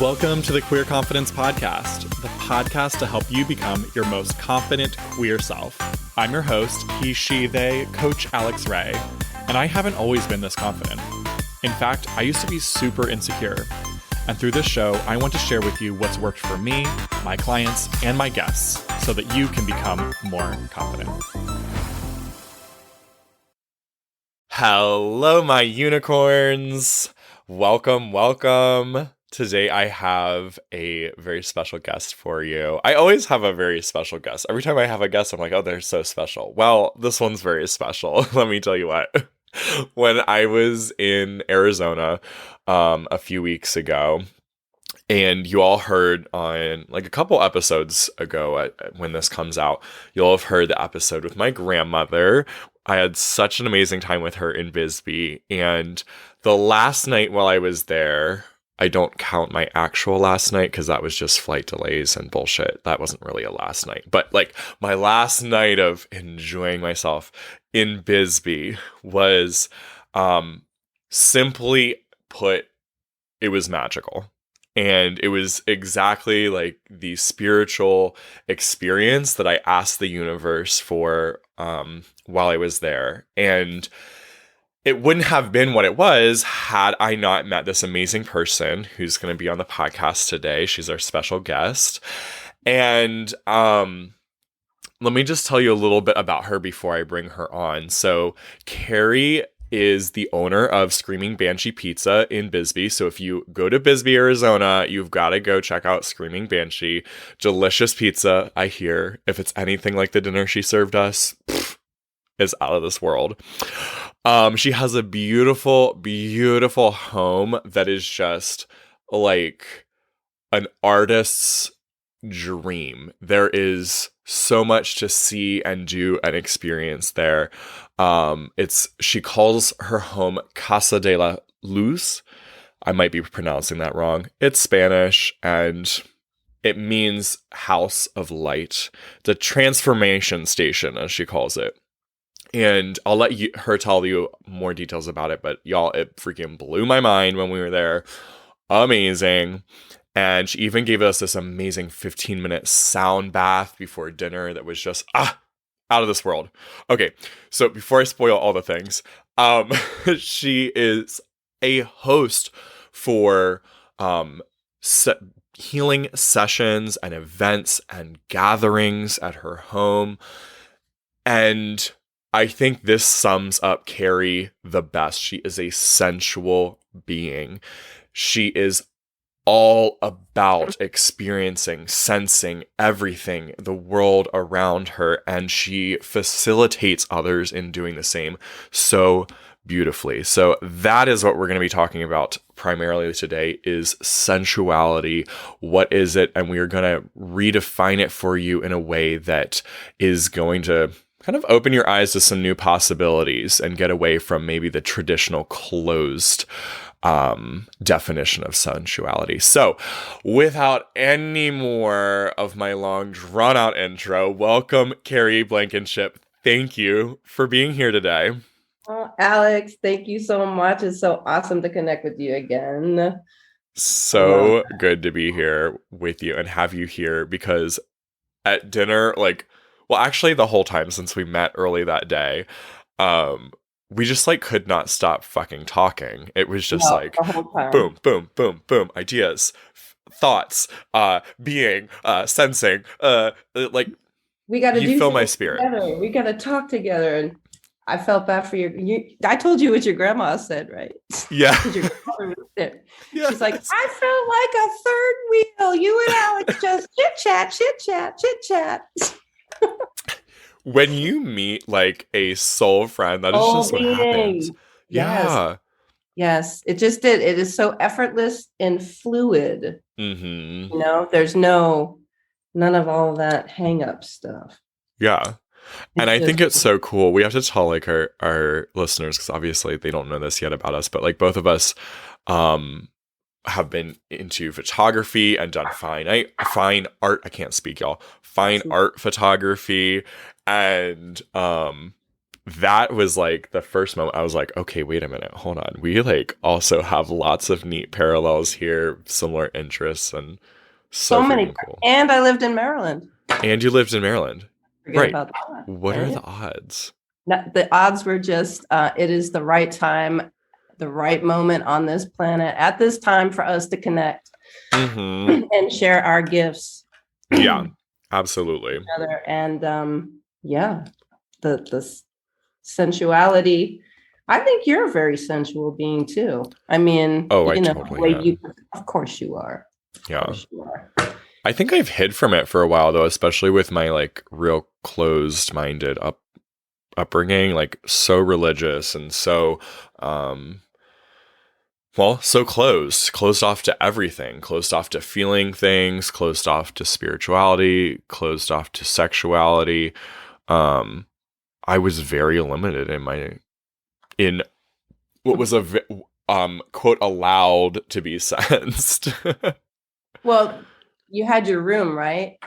Welcome to the Queer Confidence Podcast, the podcast to help you become your most confident queer self. I'm your host, he, she, they, Coach Alex Ray, and I haven't always been this confident. In fact, I used to be super insecure. And through this show, I want to share with you what's worked for me, my clients, and my guests so that you can become more confident. Hello, my unicorns. Welcome. Today I have a very special guest for you. I always have a very special guest. Every time I have a guest, I'm like, oh, they're so special. Well, this one's very special. Let me tell you what. When I was in Arizona a few weeks ago, and you all heard on like a couple episodes ago when this comes out, you'll have heard the episode with my grandmother. I had such an amazing time with her in Bisbee. And the last night while I was there, I don't count my actual last night because that was just flight delays and bullshit. That wasn't really a last night. But like my last night of enjoying myself in Bisbee was simply put, it was magical. And it was exactly like the spiritual experience that I asked the universe for while I was there. And it wouldn't have been what it was had I not met this amazing person who's going to be on the podcast today. She's our special guest. And let me just tell you a little bit about her before I bring her on. So Kerri is the owner of Screaming Banshee Pizza in Bisbee. So if you go to Bisbee, Arizona, you've got to go check out Screaming Banshee. Delicious pizza, I hear. If it's anything like the dinner she served us, is out of this world. She has a beautiful, beautiful home that is just like an artist's dream. There is so much to see and do and experience there. She calls her home Casa de la Luz. I might be pronouncing that wrong. It's Spanish and it means house of light. The transformation station, as she calls it. And I'll let her tell you more details about it, but y'all, it freaking blew my mind when we were there. Amazing. And she even gave us this amazing 15-minute sound bath before dinner that was just, out of this world. Okay, so before I spoil all the things, she is a host for healing sessions and events and gatherings at her home. And I think this sums up Kerri the best. She is a sensual being. She is all about experiencing, sensing everything, the world around her, and she facilitates others in doing the same so beautifully. So that is what we're going to be talking about primarily today is sensuality. What is it? And we are going to redefine it for you in a way that is going to kind of open your eyes to some new possibilities and get away from maybe the traditional closed definition of sensuality. So without any more of my long drawn out intro, welcome Kerri Blankenship. Thank you for being here today. Oh, Alex, thank you so much. It's so awesome to connect with you again. So good to be here with you and have you here because at dinner, actually the whole time since we met early that day, we just could not stop fucking talking. It was just boom, boom, boom, boom, ideas, thoughts, being, sensing, we got to you fill my spirit. Together. We got to talk together. And I felt bad for you. I told you what your grandma said, right? Yeah. Your grandmother was there. Yeah. She's like, I felt like a third wheel. You and Alex just chit chat. When you meet a soul friend, that is just what happens. Yeah. Yes. It just did. It is so effortless and fluid. Mm-hmm. There's none of all that hang up stuff. Yeah. And I think it's so cool. We have to tell our listeners, because obviously they don't know this yet about us, but both of us have been into photography and done fine art. I can't speak, y'all. Fine art photography and that was like the first moment I was like, okay, wait a minute, hold on. We like also have lots of neat parallels here, similar interests, and so So many. freaking cool. And I lived in Maryland. And you lived in Maryland. Forget Right. about that. What are Yeah. the odds? The odds were just, it is the right time, the right moment on this planet at this time for us to connect and share our gifts. Yeah, absolutely. And yeah, the sensuality. I think you're a very sensual being too. I mean, Oh, I you know, totally the way am. of course you are. Of Yeah. course you are. I think I've hid from it for a while though, especially with my like real closed-minded upbringing, like so religious and so so closed off to everything, closed off to feeling things, closed off to spirituality, closed off to sexuality. Um I was very limited in what was quote allowed to be sensed. Well, you had your room, right?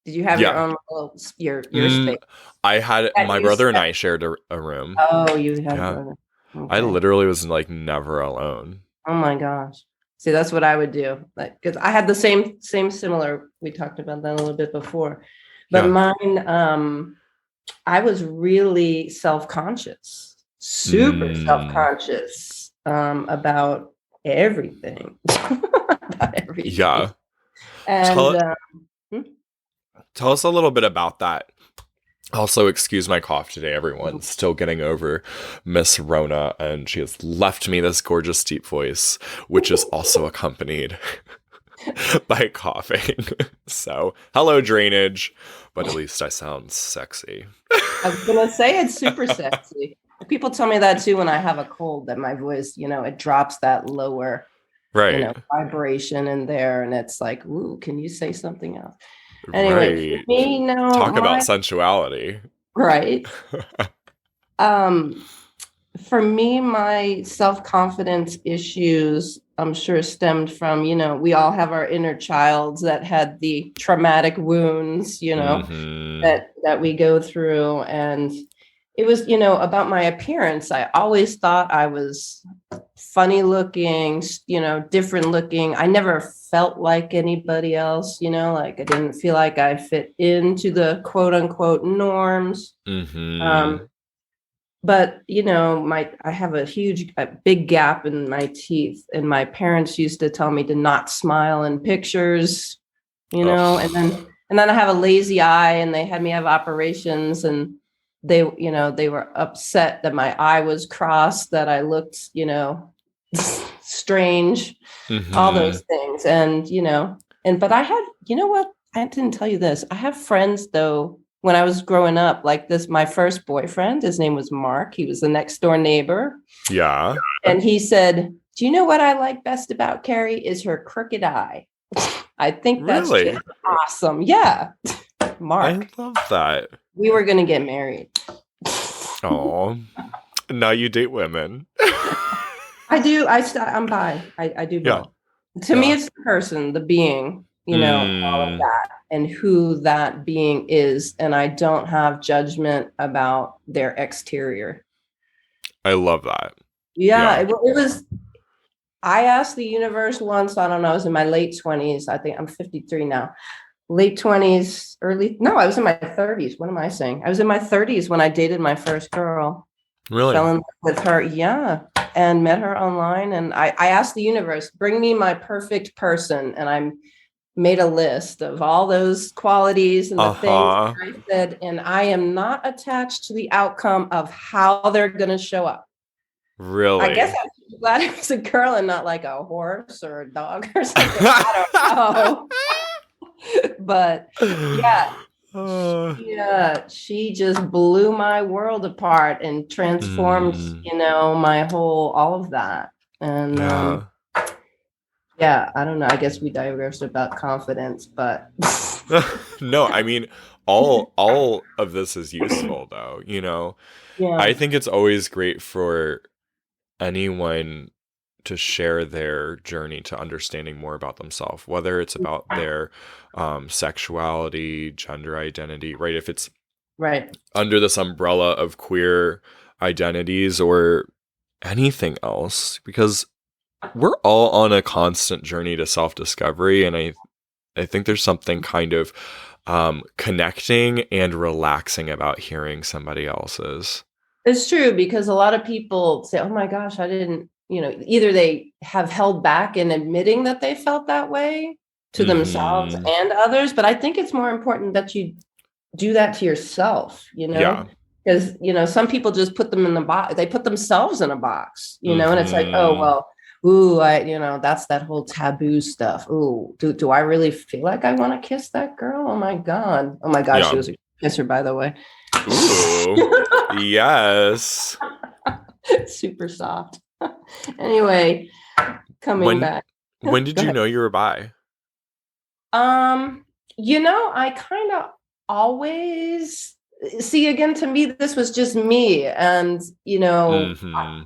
Did you have your Yeah. own little your space? I had Had my you brother and spent- I shared a room. Oh, you had a Yeah. brother. I Okay. literally was like never alone. Oh my gosh. See, that's what I would do. Like, because I had the same similar. We talked about that a little bit before, but Yeah. mine, I was really self-conscious, super Mm, self-conscious, about everything, about everything. yeah. And Tell hmm? tell us a little bit about that. Also, excuse my cough today, everyone. Still getting over Miss Rona, and she has left me this gorgeous deep voice, which is also accompanied by coughing. So, hello, drainage, but at least I sound sexy. I was gonna say it's super sexy. People tell me that too when I have a cold, that my voice, it drops that lower, Right, vibration in there, and it's like, ooh, can you say something else? Anyway, for right. me, no, Talk about sensuality. right. Um, for me, my self-confidence issues, I'm sure, stemmed from, we all have our inner childs that had the traumatic wounds, Hmm. that we go through. And it was, about my appearance. I always thought I was funny looking, different looking. I never felt like anybody else, like I didn't feel like I fit into the quote unquote norms. Hmm. Um, but I have a big gap in my teeth, and my parents used to tell me to not smile in pictures, and Ugh. then I have a lazy eye, and they had me have operations, and they were upset that my eye was crossed, that I looked, strange, all Hmm. those things. And but I had, what? I didn't tell you this. I have friends though, when I was growing up, like this, my first boyfriend, his name was Mark. He was the next door neighbor. Yeah. And he said, "Do you know what I like best about Kerri is her crooked eye. I think that's just Really? awesome." Yeah. I Mark, love that. we were going to get married. Oh, now you date women. I do. I'm bi. I do Yeah. both. To me, Yeah. it's the person, the being, all of Mm, that, and who that being is. And I don't have judgment about their exterior. I love that. Yeah, Yeah. it was. I asked the universe once, I don't know, I was in my late 20s. I think I'm 53 now. Late 20s, no, I was in my 30s. What am I saying? I was in my 30s when I dated my first girl, Really? fell in love with her. Yeah. And met her online. And I asked the universe, bring me my perfect person. And I made a list of all those qualities and the things. Uh-huh. I said, and I am not attached to the outcome of how they're going to show up. I guess Really? I'm glad it was a girl and not like a horse or a dog or something. I don't know. But yeah, Uh, she just blew my world apart and transformed, mm, all of that. And yeah. yeah, I don't know. I guess we digressed about confidence, but No, I mean all of this is useful though, I yeah. think it's always great for anyone to share their journey to understanding more about themselves, whether it's about their sexuality, gender identity, right? If it's Right. under this umbrella of queer identities or anything else, because we're all on a constant journey to self-discovery, and I think there's something kind of connecting and relaxing about hearing somebody else's. It's true because a lot of people say, oh my gosh, I didn't, either they have held back in admitting that they felt that way to themselves Mm-hmm. and others. But I think it's more important that you do that to yourself, Yeah. because, some people just put them in the box, they put themselves in a box, and it's like, oh, Mm-hmm. well, ooh, that's that whole taboo stuff. Ooh, do I really feel like I want to kiss that girl? Oh my God. Oh my gosh, she Yeah. was a kisser, by the way. Ooh. Yes. Super soft. Anyway, coming When back. when did Go you ahead. know you were bi? I kind of always see, again, to me, this was just me. And, Mm-hmm.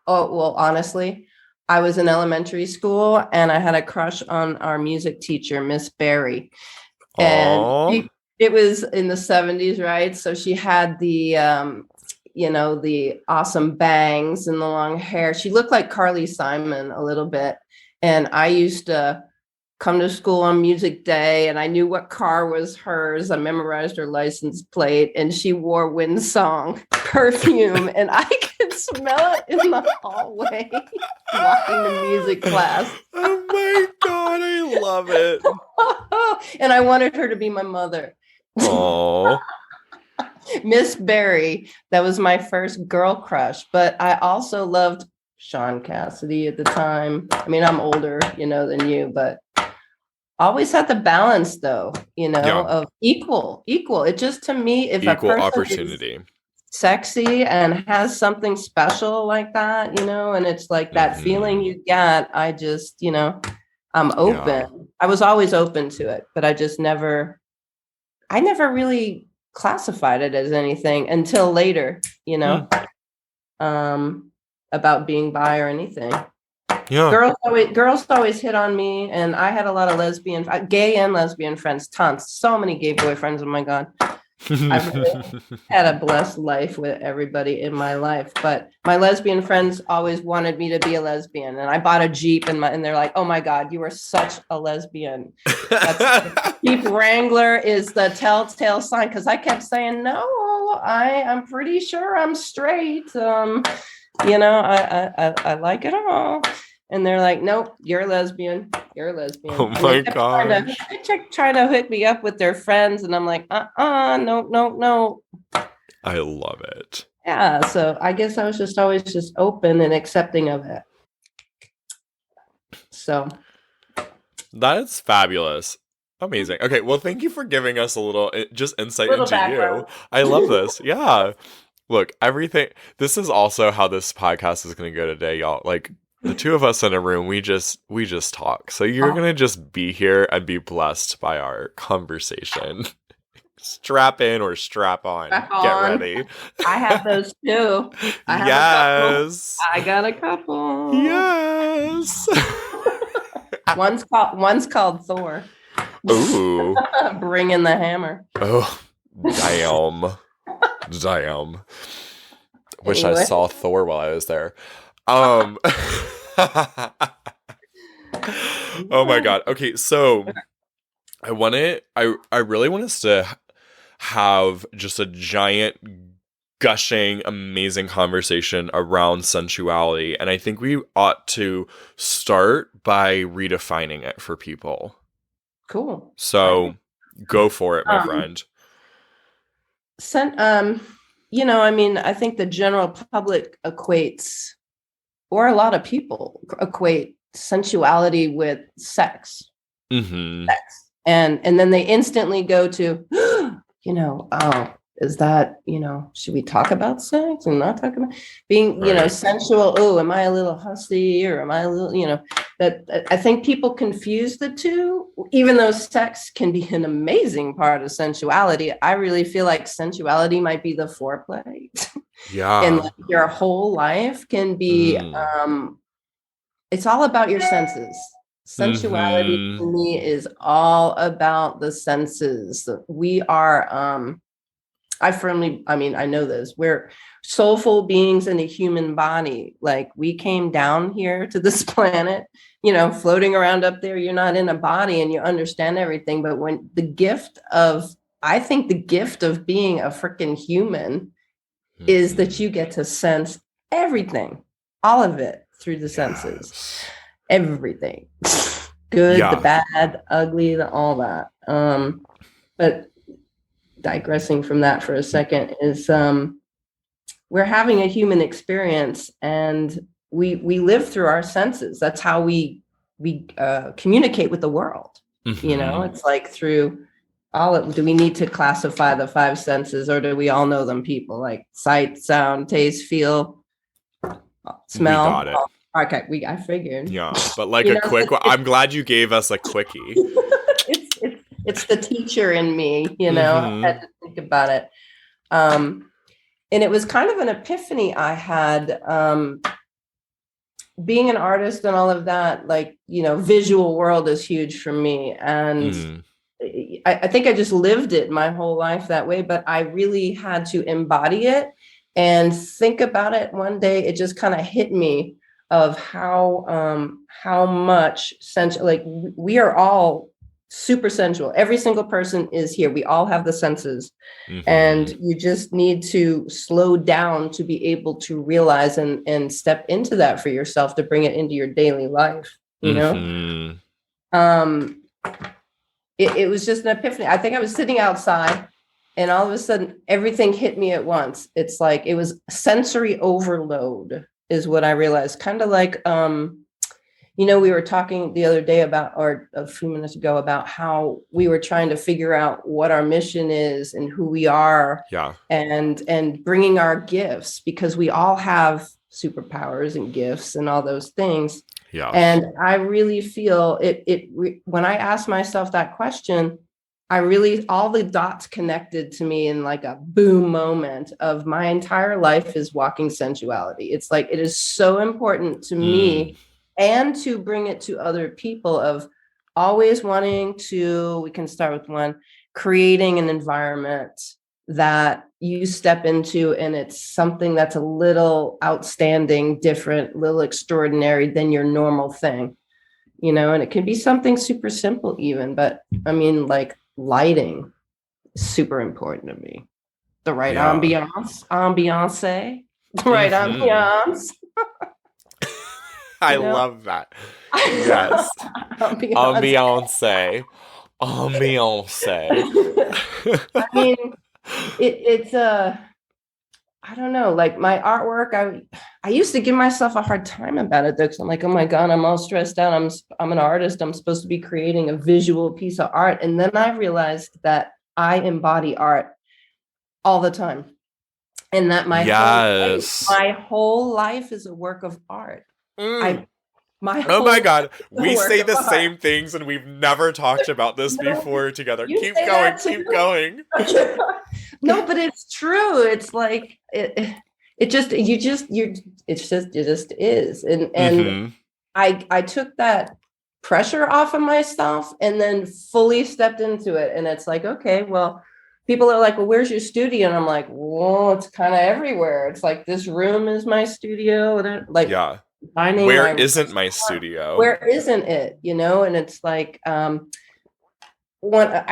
oh, well, honestly, I was in elementary school and I had a crush on our music teacher, Miss Barry. And Aw. it was in the 70s, right? So she had the awesome bangs and the long hair. She looked like Carly Simon a little bit. And I used to come to school on music day and I knew what car was hers. I memorized her license plate, and she wore Windsong perfume and I could smell it in the hallway walking to music class. Oh my God, I love it. And I wanted her to be my mother. Oh. Miss Barry, that was my first girl crush, but I also loved Sean Cassidy at the time. I mean, I'm older, than you, but always had the balance though, Yeah. of equal. It just, to me, if a Equal person is opportunity. sexy and has something special like that, and it's like that feeling Mm-hmm. you get, I just, I'm Yeah. open. I was always open to it, but I never really classified it as anything until later, Hmm. um, about being bi or anything. Yeah. Girls always hit on me, and I had a lot of gay and lesbian friends, tons, so many gay boyfriends. Oh my God. I've really had a blessed life with everybody in my life, but my lesbian friends always wanted me to be a lesbian, and I bought a Jeep, and they're like, "Oh my God, you are such a lesbian." That's Jeep Wrangler is the telltale sign, because I kept saying, "No, I'm pretty sure I'm straight. I like it all." And they're like, "Nope, you're a lesbian. You're a lesbian." Oh And my gosh. they kept trying to hook me up with their friends, and I'm like, no, no, no. I love it. Yeah, so I guess I was just always just open and accepting of it. So That's fabulous. Amazing. Okay, well, thank you for giving us a little just insight little into background. you. I love this. Yeah. Look, everything. This is also how this podcast is going to go today, y'all. Like the two of us in a room, we just talk. So you're going to just be here and be blessed by our conversation. Strap in or strap on. Back Get on. ready. I have those too. I have a couple. Yes. I got a couple. Yes. One's called Thor. Ooh. Bring in the hammer. Oh, damn. Damn. Wish I Anyway. saw Thor while I was there. Um Oh my God. Okay, so I really want us to have just a giant gushing amazing conversation around sensuality, and I think we ought to start by redefining it for people. Cool. So go for it, my Um, friend. Sen- um, I mean, I think the general public equates, or a lot of people equate sensuality with sex. Mhm. Sex. And then they instantly go to, oh, is that, should we talk about sex and not talk about being, Right. sensual? Oh, am I a little hussy, or am I a little, that I think people confuse the two, even though sex can be an amazing part of sensuality. I really feel like sensuality might be the foreplay. And Yeah. like your whole life can be, Mm. it's all about your senses. Sensuality Mhm. to me is all about the senses. We are I mean, I know this. We're soulful beings in a human body. Like we came down here to this planet, floating around up there. You're not in a body and you understand everything. But when I think the gift of being a freaking human is that Mhm. you get to sense everything, all of it through the senses, Yes. everything, good, the Yeah. bad, ugly, all that. But digressing from that for a second is we're having a human experience and we live through our senses. That's how we communicate with the world. Hmm. It's like through do we need to classify the five senses or do we all know them, people like sight, sound, taste, feel, We smell? got it. Okay, I figured. Yeah, but like you a know quick one. it's, I'm glad you gave us a quickie. it's the teacher in me, I Hmm. had to think about it. um and it was kind of an epiphany I had, being an artist and all of that, like, visual world is huge for me. And Mm. I think I just lived it my whole life that way, but I really had to embody it and think about it. One day it just kind of hit me of how much sense, like we are all super sensual. Every single person is here. We all have the senses, and Hmm. you just need to slow down to be able to realize and step into that for yourself, to bring it into your daily life. Hmm. um it was just an epiphany. I think I was sitting outside and all of a sudden everything hit me at once. It's like it was sensory overload is what I realized. Kind of like, we were talking the other day about, or a few minutes ago, about how we were trying to figure out what our mission is and who we are, Yeah. and bringing our gifts, because we all have superpowers and gifts and all those things. Yeah. And I really feel when I ask myself that question, all the dots connected to me in like a boom moment of my entire life is walking sensuality. It's like it is so important to Mm. me and to bring it to other people, of always wanting to, we can start with one, creating an environment that you step into and it's something that's a little outstanding, different, little extraordinary than your normal thing, and it can be something super simple even, but I mean, like lighting is super important to me. The right Yeah. the right Hmm. ambiance, I you know. love that. Yes. Ambiance. Ambiance. Ambiance. I mean, it's I don't know, like my artwork, I used to give myself a hard time about it though, because I'm like, oh my God, I'm all stressed out. I'm an artist. I'm supposed to be creating a visual piece of art. And then I realized that I embody art all the time. And that Yes. my whole life is a work of art. Mm. I My Oh my whole life God. is a We work say of the art. same things and we've never talked about this No, before together. you Keep say going. that Keep too. going. No, but it's true. It's like it just you just you're it's just it just is. And Hmm. I took that pressure off of myself and then fully stepped into it. And it's like, okay, well, people are like, well, where's your studio? And I'm like, well, it's kind of everywhere. It's like this room is my studio, and like Yeah. finding Where my isn't my studio? where isn't it, and it's like, when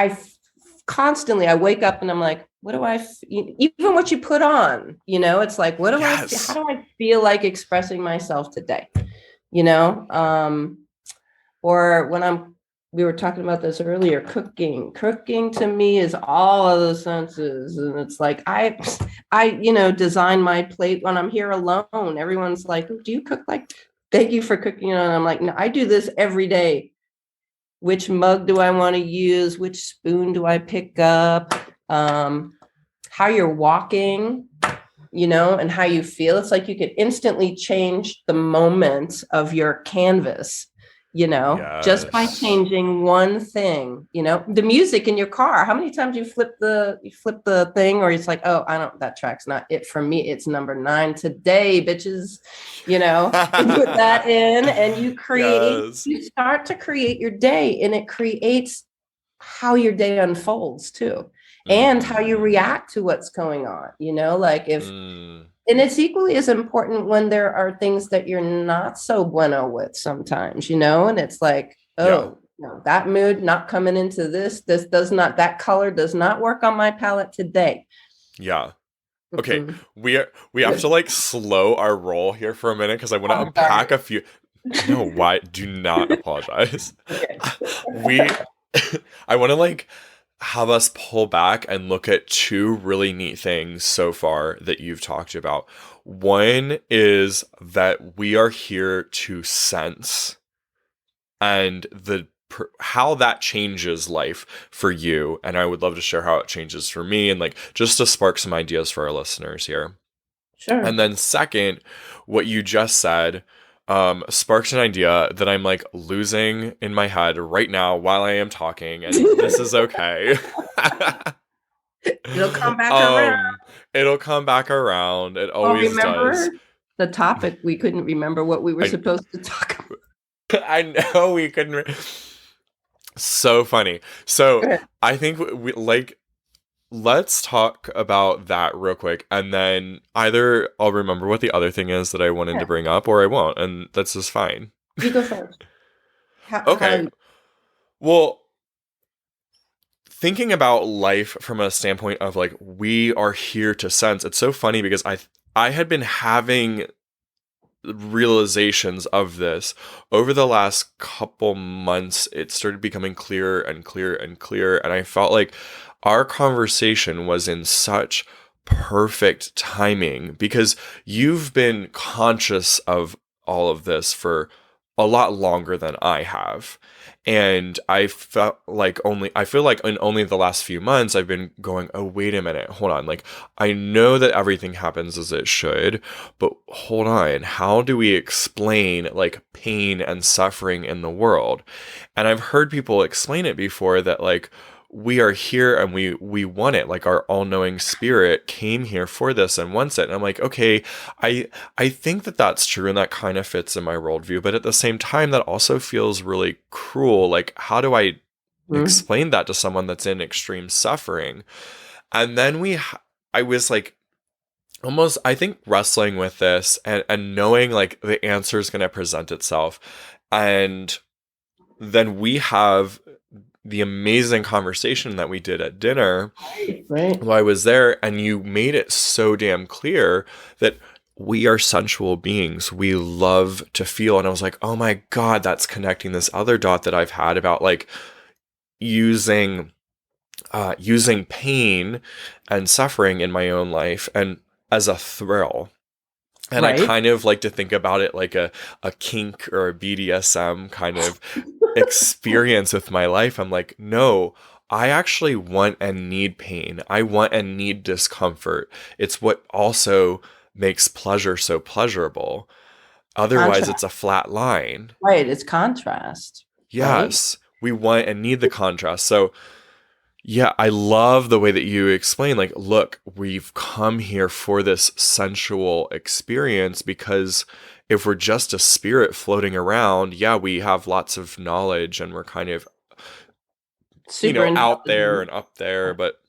constantly I wake up and I'm like, what do even what you put on, it's like, what do I how Yes. do I feel like expressing myself today, you know? Or when we were talking about this earlier, cooking to me is all of the senses. And it's like, I design my plate when I'm here alone. Everyone's like, do you cook? Like, thank you for cooking. And I'm like, no, I do this every day. Which mug do I want to use? Which spoon do I pick up? How you're walking, and how you feel. It's like you could instantly change the moment of your canvas, just by Yes. changing one thing. The music in your car. How many times you flip the thing, or it's like, oh, I don't, that track's not it for me. It's number 9 today, bitches. You put that in and Yes. you start to create your day, and it creates how your day unfolds too. and how you Mm-hmm. react to what's going on, like if, Mm. and it's equally as important when there are things that you're not so bueno with sometimes, and it's like, Yeah. oh, no, that mood not coming into this does not, that color does not work on my palette today. Yeah. Okay. Mm-mm. We have to like slow our roll here for a minute because I want to I'm sorry. unpack a few. No, why? Do not apologize. Okay. We, I want to like have us pull back and look at two really neat things so far that you've talked about. One is that we are here to sense and how that changes life for you, and I would love to share how it changes for me and like just to spark some ideas for our listeners here. And Sure. then second, what you just said sparks an idea that I'm like losing in my head right now while I am talking, and this is okay. It'll come back around. um, it'll come back around. It Well, always does. remember the topic? We couldn't remember what we were I supposed to talk about. I know we couldn't. So funny. So Good. I think we like let's talk about that real quick, and then either I'll remember what the other thing is that I wanted to Yeah, bring up, or I won't, and that's just fine. you go first. How Okay. Well, thinking about life from a standpoint of like we are here to sense, it's so funny because I had been having realizations of this over the last couple months. It started becoming clearer and clearer and clearer, and I felt like our conversation was in such perfect timing because you've been conscious of all of this for a lot longer than I have. And I feel like in only the last few months I've been going, oh wait a minute, hold on, like I know that everything happens as it should, but hold on, how do we explain like pain and suffering in the world? And I've heard people explain it before that like we are here and we want it, like our all-knowing spirit came here for this and wants it. And I'm like, okay, I think that that's true and that kind of fits in my worldview, but at the same time that also feels really cruel. Like how do I mm, explain that to someone that's in extreme suffering? And then I was like almost, I think, wrestling with this and knowing like the answer is going to present itself. And then we have the amazing conversation that we did at dinner right. while I was there, and you made it so damn clear that we are sensual beings. We love to feel. And I was like, oh my God, that's connecting this other dot that I've had about like using using pain and suffering in my own life and as a thrill. And I Right. kind of like to think about it like a kink or a BDSM kind of experience with my life. I'm like, no, I actually want and need pain. I want and need discomfort. It's what also makes pleasure so pleasurable. Otherwise, it's Contrast. a flat line. Right. It's contrast. Right. Yes, we want and need the contrast. So, yeah, I love the way that you explain, like, look, we've come here for this sensual experience because if we're just a spirit floating around, yeah, we have lots of knowledge and we're kind of, Super out there intelligent. and up there, but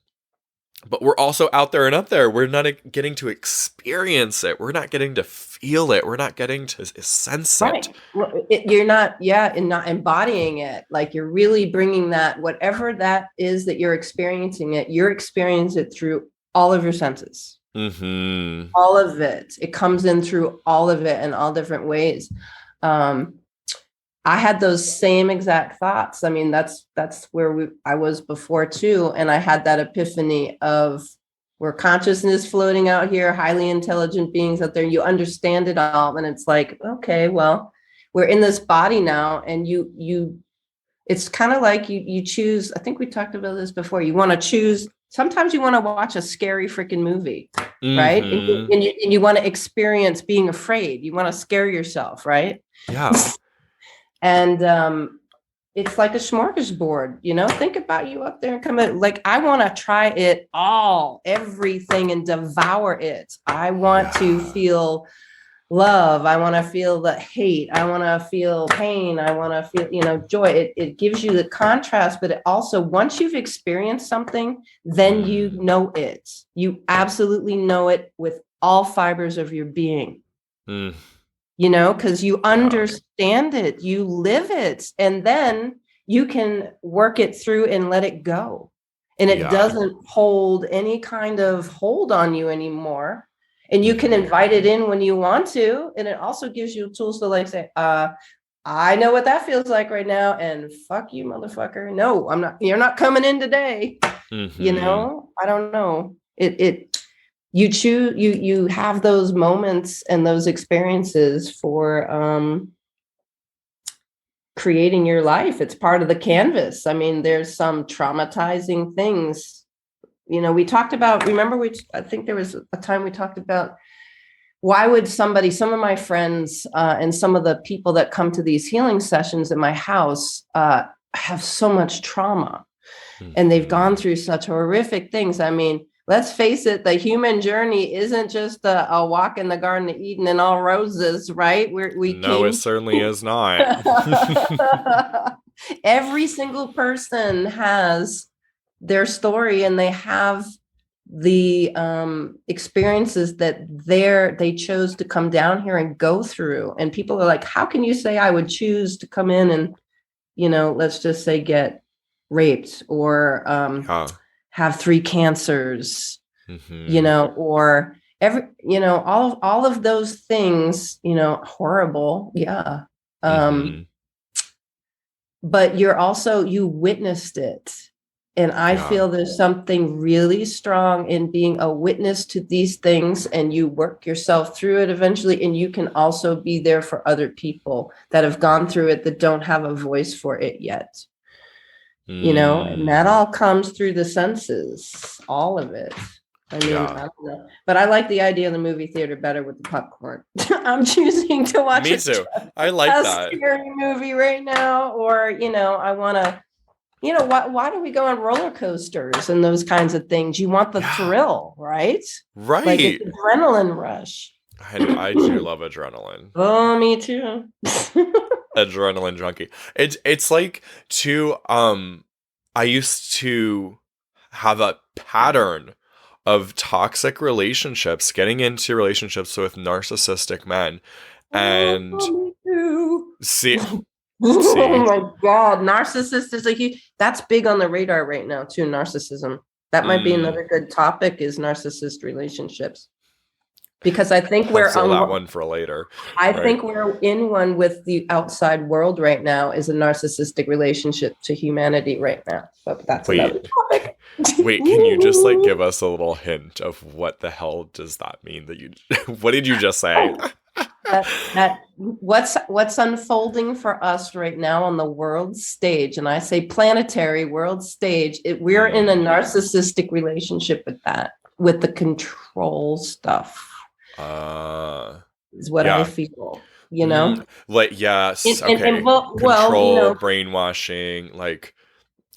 we're also out there and up there. We're not getting to experience it. We're not getting to feel it. We're not getting to sense it. Right. Well, you're not, yeah, and not embodying it. Like you're really bringing that, whatever that is that you're you're experiencing it through all of your senses, Mm-hmm. all of it. It comes in through all of it in all different ways. Um, I had those same exact thoughts. I mean, that's where I was before too. And I had that epiphany of we're consciousness floating out here, highly intelligent beings out there. You understand it all. And it's like, okay, well, we're in this body now. And it's kind of like you choose, I think we talked about this before. You want to choose, sometimes you want to watch a scary freaking movie, right? And you, Mm-hmm. and you, and you want to experience being afraid. You want to scare yourself, right? Yeah. And it's like a smorgasbord, think about you up there and come in. Like, I want to try it all, everything, and devour it. I want to Yeah. feel love. I want to feel the hate. I want to feel pain. I want to feel, joy. It gives you the contrast, but it also, once you've experienced something, then you know it. You absolutely know it with all fibers of your being, Mm. because you Yeah. understand it, you live it, and then you can work it through and let it go. And it Yeah. doesn't hold any kind of hold on you anymore. And you can invite it in when you want to. And it also gives you tools to like say, I know what that feels like right now. And fuck you, motherfucker. No, I'm not, you're not coming in today. Mm-hmm. I don't know. You choose, you have those moments and those experiences for creating your life. It's part of the canvas. I mean, there's some traumatizing things. We talked about, remember, I think there was a time we talked about why would some of my friends and some of the people that come to these healing sessions in my house have so much trauma, and they've gone Mm-hmm. through such horrific things. I mean, let's face it, the human journey isn't just a walk in the Garden of Eden and all roses, right? We No, it came. certainly is not. Every single person has their story, and they have the experiences that they chose to come down here and go through. And people are like, how can you say I would choose to come in and, let's just say get raped, or Yeah. have three cancers, Mm-hmm. or all of those things, horrible. Yeah. Mm-hmm. But you witnessed it. And I Yeah. feel there's something really strong in being a witness to these things, and you work yourself through it eventually. And you can also be there for other people that have gone through it that don't have a voice for it yet. And that Mm. all comes through the senses, all of it. I mean, Yeah. I don't know, but I like the idea of the movie theater better with the popcorn. I'm choosing to watch Me too. I like a that. scary movie right now, or I want to. Why do we go on roller coasters and those kinds of things? You want the Yeah. thrill, right? Like it's Right. adrenaline rush. I do love adrenaline. Oh, me too. Adrenaline junkie. It's like to I used to have a pattern of toxic relationships, getting into relationships with narcissistic men. And Oh, me too. see Oh see. my God. Narcissist is a huge, that's big on the radar right now too, narcissism. That might be Mm, another good topic, is narcissist relationships. Because I think pencil that one for later. Right. we're in one with the outside world right now, is a narcissistic relationship to humanity right now. But that's another Wait. topic. Wait, can you just like give us a little hint of what the hell does that mean that you what did you just say? that what's unfolding for us right now on the world stage, and I say planetary world stage, we're in a Mm. narcissistic relationship with the control stuff, Uh is what I yeah. feel, Like yes, and okay. well, Control, brainwashing, like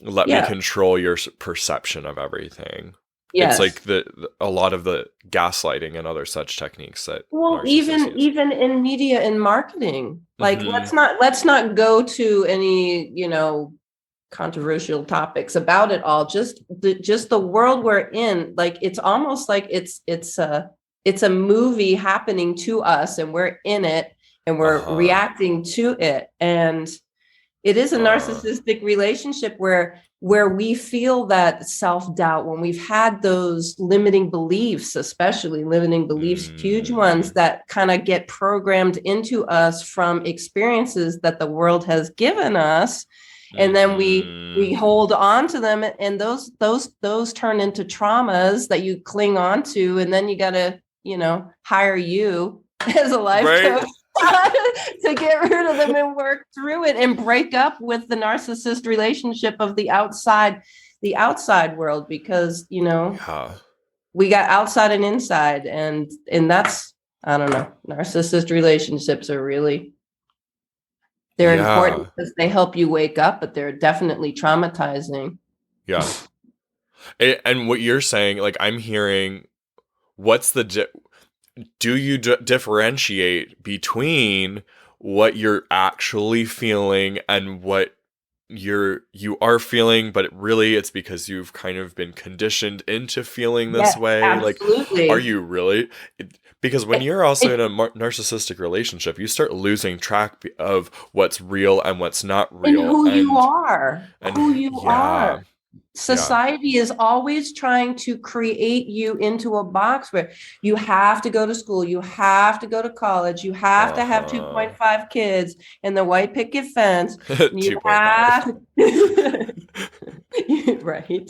let me yeah, control your perception of everything. It's like yes. a lot of the gaslighting and other such techniques that Well, narcissists use. even in media and marketing, like Mhm. let's not go to any, controversial topics about it all. Just the world we're in, like it's almost like it's a movie happening to us, and we're in it, and we're Uh-huh. reacting to it. And it is a Uh. narcissistic relationship where we feel that self-doubt when we've had those limiting beliefs, especially limiting beliefs, huge ones Mm. that kind of get programmed into us from experiences that the world has given us. And then we Mhm. hold on to them, and those turn into traumas that you cling on to, and then you got to hire you as a life Right? coach to get rid of them and work through it and break up with the narcissist relationship of the outside world, because Yeah. we got outside and inside, and that's, I don't know, narcissist relationships are really, they're important Yeah. because they help you wake up, but they're definitely traumatizing. Yeah. And what you're saying, like I'm hearing what's the do you differentiate between what you're actually feeling and what you are feeling, but really it's because you've kind of been conditioned into feeling this Yes, way? Like, are absolutely. you really? Because when It, you're also it, in a narcissistic relationship, you start losing track of what's real and what's not and real, who you are, and who you yeah, are. yeah, Society is always trying to create you into a box where you have to go to school, you have to go to college, you have to have uh-huh. 2.5 kids and the white picket fence. You 2.5. have, right?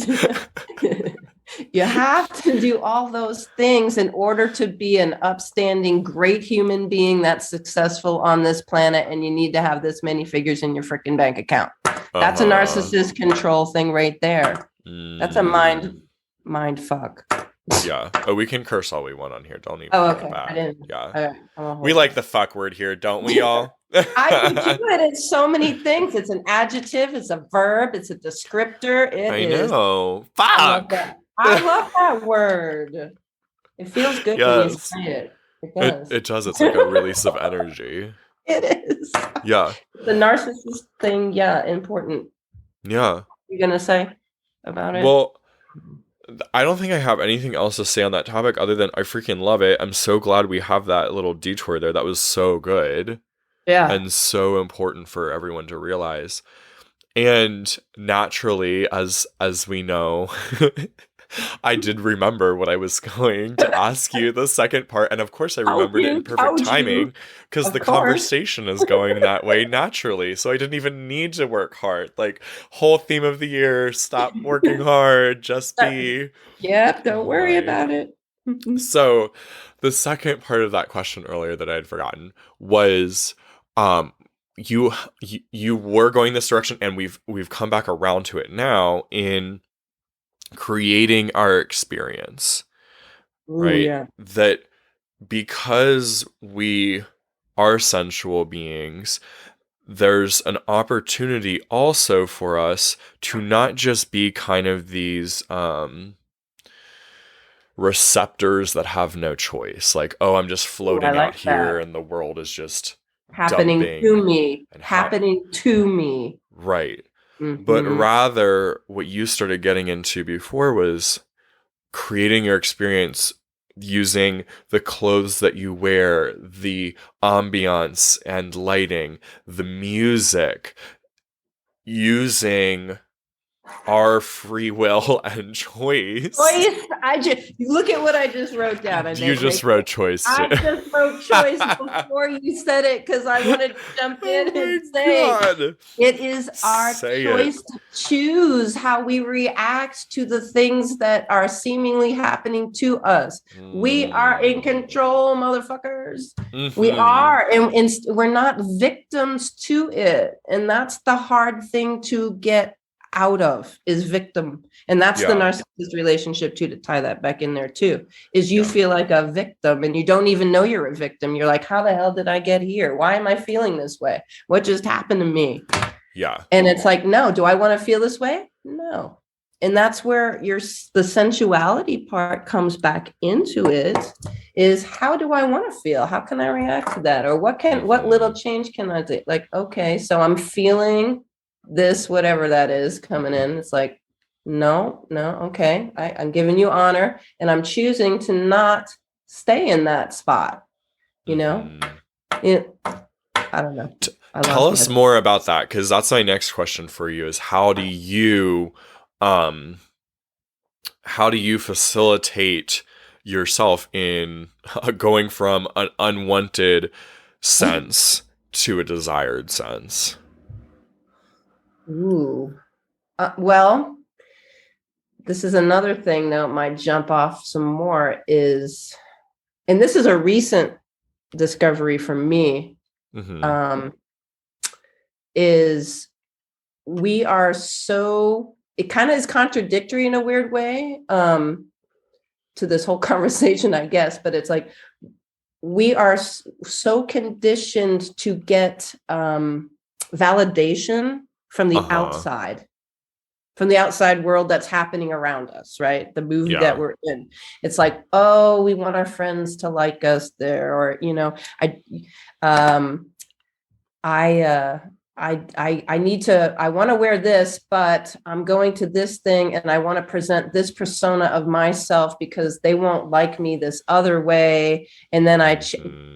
You have to do all those things in order to be an upstanding, great human being that's successful on this planet. And you need to have this many figures in your freaking bank account. That's a Uh-huh. narcissist control thing right there. That's a Mm, mind fuck. yeah. Oh, we can curse all we want on here. Don't even Oh, hold okay. I back. didn't. Yeah. All right. I won't We hold like back. the fuck word here, don't we all? I do too. It's so many things. It's an adjective. It's a verb. It's a descriptor. It I is. know. I love Fuck. that. I love that word. It feels good when you Yes. say it. It It does. it does. It's like a release of energy. It is. Yeah. The narcissist thing, yeah, important. Yeah. You're gonna say about it? Well, I don't think I have anything else to say on that topic other than I freaking love it. I'm so glad we have that little detour there. That was so good Yeah. and so important for everyone to realize. And naturally, as we know, I did remember what I was going to ask you the second part, and of course I Told remembered it in you, perfect told you. timing because Of the course. conversation is going that way naturally. So I didn't even need to work hard. Like, whole theme of the year, stop working hard, just be. Yep, don't Oh worry my. about it. So the second part of that question earlier that I had forgotten was um you were going this direction, and we've come back around to it now in creating our experience, Ooh, right? yeah. That because we are sensual beings, there's an opportunity also for us to not just be kind of these receptors that have no choice. Like, oh, I'm just Ooh, I floating out like here that. and the world is just Happening to dumping me. and Happening to me. right. But Mm-hmm. rather, what you started getting into before was creating your experience using the clothes that you wear, the ambiance and lighting, the music, using our free will and choice. Choice. I just look at what I just wrote down. I You make just make wrote choice too. I just wrote choice before you said it because I wanted to jump Oh in and my say god. it is our Say it. choice to choose how we react to the things that are seemingly happening to us. We are in Mm. control, motherfuckers. We Mm-hmm. are, and we're not victims to it. And that's the hard thing to get out of is victim. And that's the Yeah. narcissist relationship too, to tie that back in there too, is you Yeah. feel like a victim and you don't even know you're a victim. You're like, how the hell did I get here? Why am I feeling this way? What just happened to me? Yeah. And it's like, no, do I want to feel this way? No. And that's where the sensuality part comes back into it, is how do I want to feel? How can I react to that? Or what Mm-hmm. little change can I do? Like, okay, so I'm feeling this, whatever that is coming in. It's like, no, okay. I'm giving you honor and I'm choosing to not stay in that spot, you know? Mm-hmm. It, I don't know. I Tell lost us my. more about that, because that's my next question for you is um how do you facilitate yourself in going from an unwanted sense to a desired sense? Ooh. Well, this is another thing that might jump off some more is, and this is a recent discovery for me, Mm-hmm. um, is we are so, it kind of is contradictory in a weird way to this whole conversation, I guess, but it's like we are so conditioned to get validation from the Uh-huh. outside from the outside world that's happening around us, right? The movie that Yeah. we're in. It's like, oh, we want our friends to like us there, or um I I need to, I want to wear this, but I'm going to this thing and I want to present this persona of myself because they won't like me this other way. And then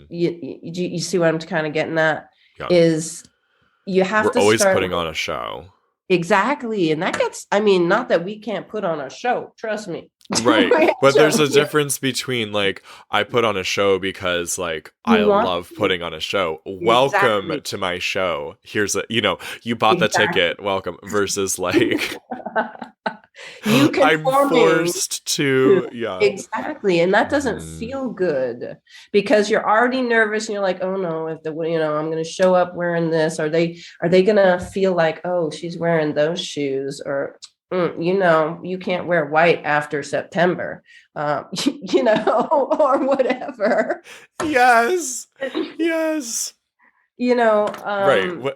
you see what I'm kind of getting at Yeah. is you have We're to always start. putting on a show. Exactly. And that gets, I mean, not that we can't put on a show, trust me. Right. But there's a difference between like I put on a show because like I You want love putting on a show. Welcome exactly. to my show. Here's you bought the Exactly. ticket. Welcome versus like You I'm conforming forced to yeah. exactly, and that doesn't Mhm. feel good because you're already nervous and you're like, oh no, if I'm going to show up wearing this, are they going to feel like, oh, she's wearing those shoes, or you can't wear white after September, or whatever. Yes. Yes. you know Right. um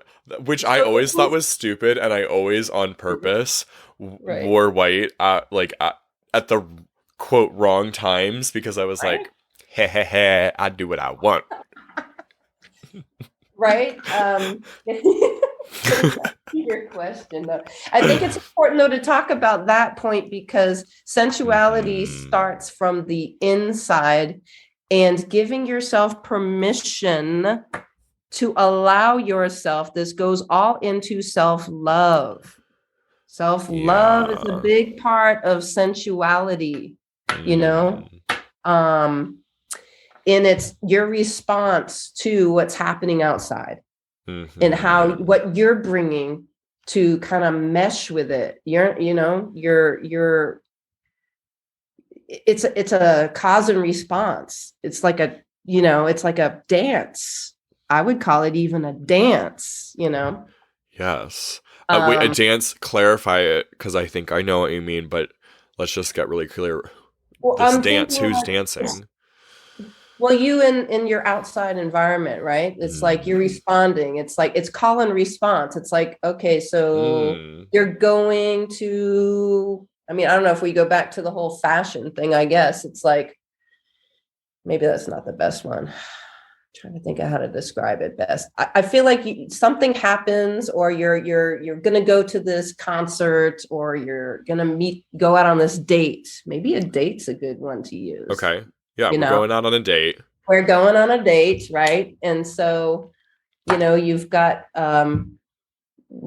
Which I so always thought was stupid, and I always, on purpose, right, wore white at the quote wrong times because I was right, like, "Heh heh heh, I do what I want." right. Getting back to your question, though, I think it's important, though, to talk about that point because sensuality Mhm. starts from the inside, and giving yourself permission to allow yourself, this goes all into self-love. Self-love is a Yeah. big part of sensuality, you know, Mhm. um, and it's your response to what's happening outside and how Mhm. what you're bringing to kind of mesh with it. It's a cause and response. It's like a dance. I would call it even a dance. Yes. Wait, a Um, dance. Clarify it, because I think I know what you mean, but let's just get really clear. well, This I'm dance. thinking Who's like, dancing? well, you in your outside environment, right? It's like you're Mm. responding. It's like it's call and response. It's like, okay, so Mm. you're going to, I mean, I don't know if we go back to the whole fashion thing, I guess. It's like maybe that's not the best one. I'm trying to think of how to describe it best. I feel like something happens, or you're gonna go to this concert, or you're gonna go out on this date. Maybe a date's a good one to use. Okay. Yeah, You we're know, going out on a date. we're going on a date, right? And so, you've got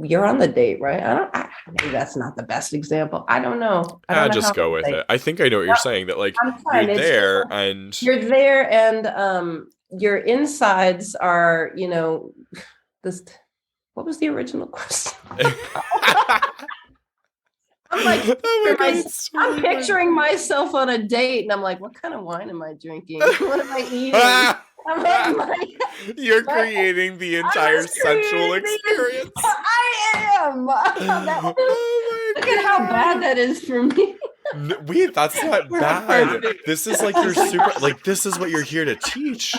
you're on the date, right? Maybe that's not the best example. I don't know. I don't know how Just to go with say. it. I think I know what you're saying. That like I'm you're fine. It's just there and you're there, and your insides are, this. What was the original question? I'm like, oh my god, it's I'm totally fine. picturing myself on a date, and I'm like, what kind of wine am I drinking? What am I eating? I'm like, You're my, creating the I entire was sensual creating these. experience. I am. Oh Look at how my bad that is for me. Wait, that's not bad. Perfect. This is like you're super like this is what you're here to teach.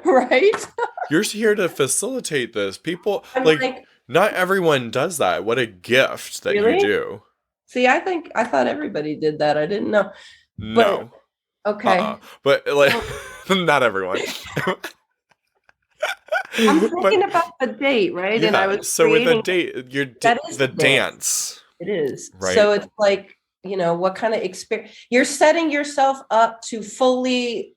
Right? You're here to facilitate this. People I'm like like, not everyone does that. What a gift that you really? do. See, I thought everybody did that. I didn't know. But No. okay. But like Well, not everyone. I'm But thinking about the date, right? And I yeah, was so with a creating date, that is the the dance. dance, It is. right? So it's like, what kind of experience you're setting yourself up to fully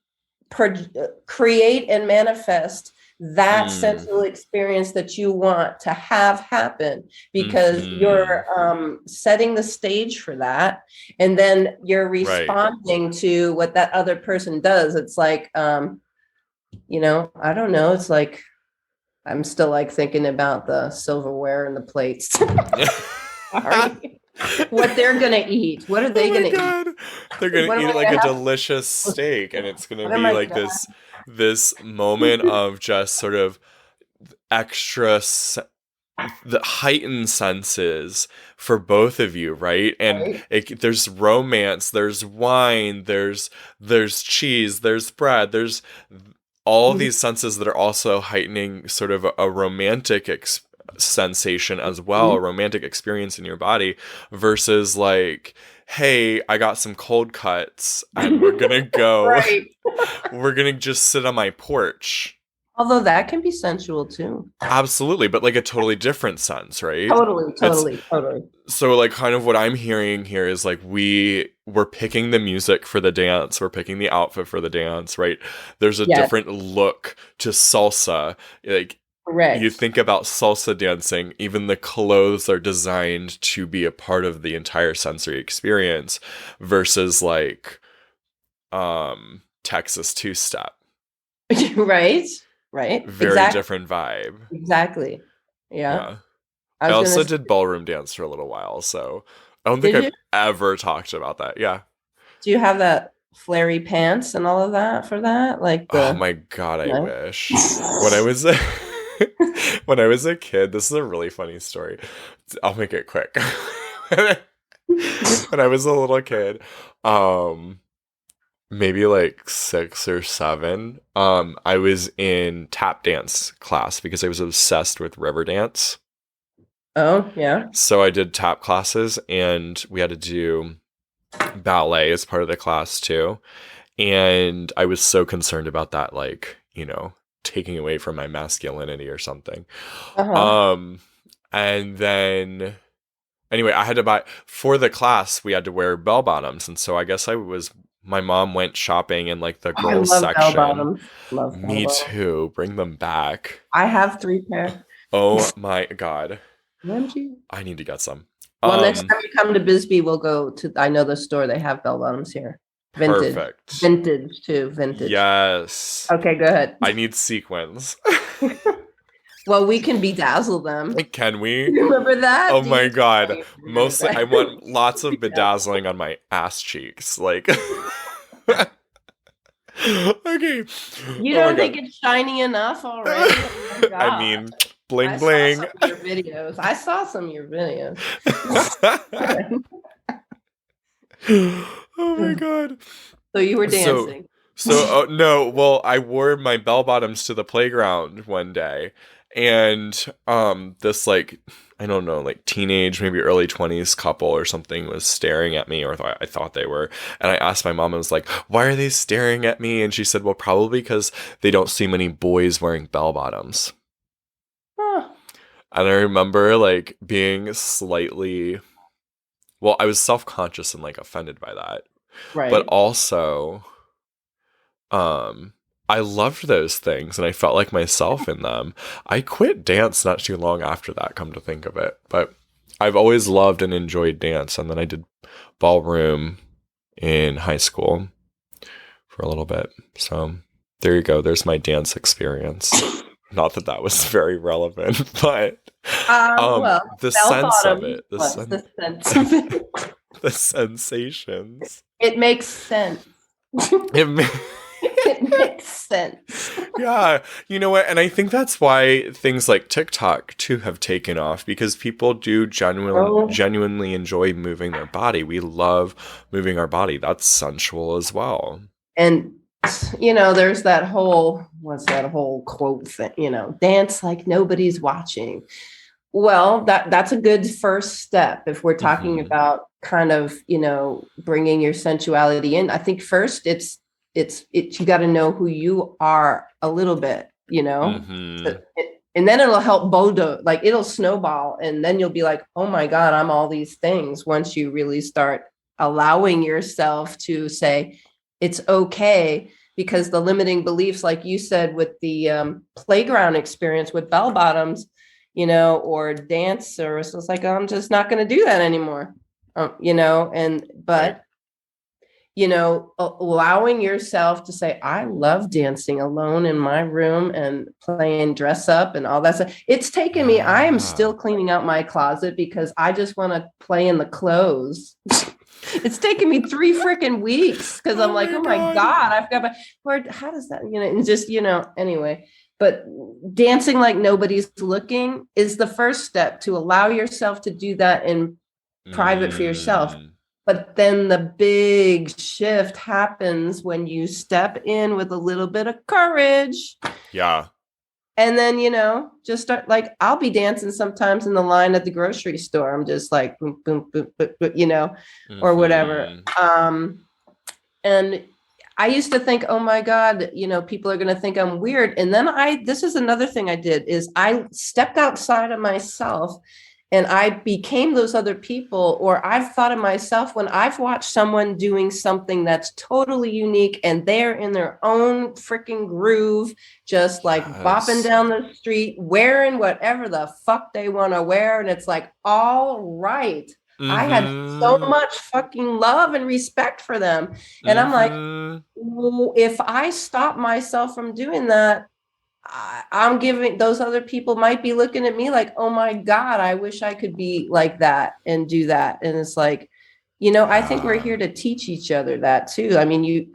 create and manifest that Mm. sensual experience that you want to have happen, because Hmm. you're setting the stage for that, and then you're Right. responding to what that other person does. It's like, I don't know, it's like I'm still like thinking about the silverware and the plates. Sorry. What they're gonna eat. What are Oh they my gonna eat? god. They're gonna What am eat I it like gonna a have? delicious steak, and it's gonna What am be I like gonna this moment of just sort of extra the heightened senses for both of you, right? And right? there's romance, there's wine, there's cheese, there's bread, there's all these senses that are also heightening sort of a romantic sensation as well, a romantic experience in your body, versus like, hey, I got some cold cuts and Right. we're gonna just sit on my porch. Although that can be sensual too. Absolutely, but like a totally different sense, right? Totally, It's totally, totally. so like kind of what I'm hearing here is like we're picking the music for the dance, we're picking the outfit for the dance, right? There's a Yes, different look to salsa. Like you correct. think about salsa dancing, even the clothes are designed to be a part of the entire sensory experience versus like Texas two-step. Right, right. Very Exactly, different vibe. exactly. Yeah. Yeah. I I was gonna also say, did ballroom dance for a little while, so I don't think did you? I've ever talked about that. Yeah. Do you have that flary pants and all of that for that? Like Oh the my god, I no? wish. When I was a when I was a kid, this is a really funny story. I'll make it quick. When I was a little kid, um maybe like 6 or 7, I was in tap dance class because I was obsessed with river dance. Oh, yeah. So I did tap classes and we had to do ballet as part of the class too. And I was so concerned about that, like, taking away from my masculinity or something. Uh-huh. Um, and then anyway, I had to buy for the class, we had to wear bell bottoms. And so I guess my mom went shopping in like the Oh, I girls love bell section. bottoms. Love bell Me bottoms. too. Bring them back. I have 3 pair. Oh my God. OMG. I need to get some. Well, next Um, time you come to Bisbee, we'll go to, I know the store, they have bell bottoms here. Vintage. Perfect. Vintage too, vintage. Yes. Okay, go ahead. I need sequins. Well, we can bedazzle them. Can we? Remember that? Oh Do you? my god. I remember Mostly I that. want lots of bedazzling on my ass cheeks. Like okay. You Oh my don't think god. it's shiny enough already? Oh my I God. mean, I bling saw bling. some of your videos. I saw some of your videos. Oh my god. So you were So dancing. no, well, I wore my bell bottoms to the playground one day, and this like I don't know, like teenage, maybe early 20s couple or something was staring at me, or I thought they were, and I asked my mom, I was like, "Why are they staring at me?" And she said, "Well, probably because they don't see many boys wearing bell bottoms." Oh, And I remember like being slightly, well, I was self-conscious and like offended by that, but right. also Um, I loved those things and I felt like myself in them. I quit dance not too long after that, come to think of it. But I've always loved and enjoyed dance. And then I did ballroom in high school for a little bit. So there you go. There's my dance experience. Not that that was very relevant, but Well, the bell sense of bottoms it, was the sense of it. the sensations. It makes sense. It ma- It makes sense. Yeah, you know what? And I think that's why things like TikTok too have taken off because people do Oh, genuinely enjoy moving their body. We love moving our body. That's sensual as well. and there's that whole what's that whole quote thing, dance like nobody's watching. Well, that's a good first step if we're talking Hmm. about kind of, bringing your sensuality in. I think first it's you got to know who you are a little bit, Hmm. and then it'll help bodo, like it'll snowball, and then you'll be like, oh my God, I'm all these things once you really start allowing yourself to say it's okay. Because the limiting beliefs, like you said, with the playground experience with bell bottoms, or dance, or it's just like, oh, I'm just not going to do that anymore. Right. But allowing yourself to say, I love dancing alone in my room and playing dress up and all that stuff. It's taken me, I am Yeah. still cleaning out my closet because I just want to play in the clothes. It's taken me 3 freaking weeks because I'm Oh like, my oh my god. God, I've got where, how does that, and just, anyway. But dancing like nobody's looking is the first step to allow yourself to do that in private for yourself. Mm, But then the big shift happens when you step in with a little bit of courage yeah. And then, just start like, I'll be dancing sometimes in the line at the grocery store. I'm just like, boom, boom, boom, boom, boom, or whatever. Mm-hmm. And I used to think, oh my God, people are going to think I'm weird. And then this is another thing I did is I stepped outside of myself and I became those other people, or I've thought of myself when I've watched someone doing something that's totally unique and they're in their own freaking groove, just like bopping Yes. down the street, wearing whatever the fuck they want to wear. And it's like, all right. I had so Mm-hmm. much fucking love and respect for them. And I'm like, Mm-hmm. well, if I stop myself from doing that, I'm giving those other people might be looking at me like, oh my God, I wish I could be like that and do that. And it's like, I think we're Yeah. here to teach each other that too. I mean, you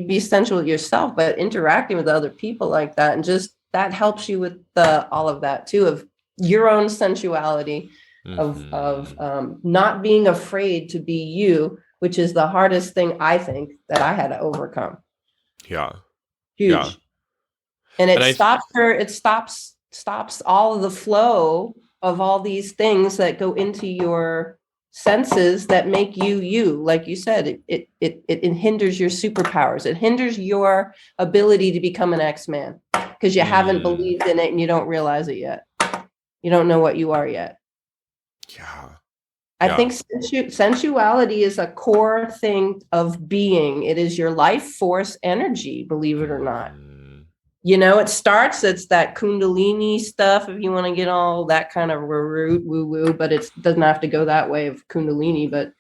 be sensual yourself, but interacting with other people like that, and just that helps you with all of that too, of your own sensuality, of Mm-hmm. not being afraid to be you, which is the hardest thing I think that I had to overcome. Yeah. Yeah. Huge. And And it stops all of the flow of all these things that go into your senses that make you you. Like you said, it hinders your superpowers. It hinders your ability to become an X-Man because you haven't mm, believed in it and you don't realize it yet. You don't know what you are yet. yeah. I Yeah. think sensuality is a core thing of being. It is your life force energy, believe it or not. Mm-hmm. It starts, it's that Kundalini stuff, if you want to get all that kind of root woo woo, but it doesn't have to go that way of Kundalini, but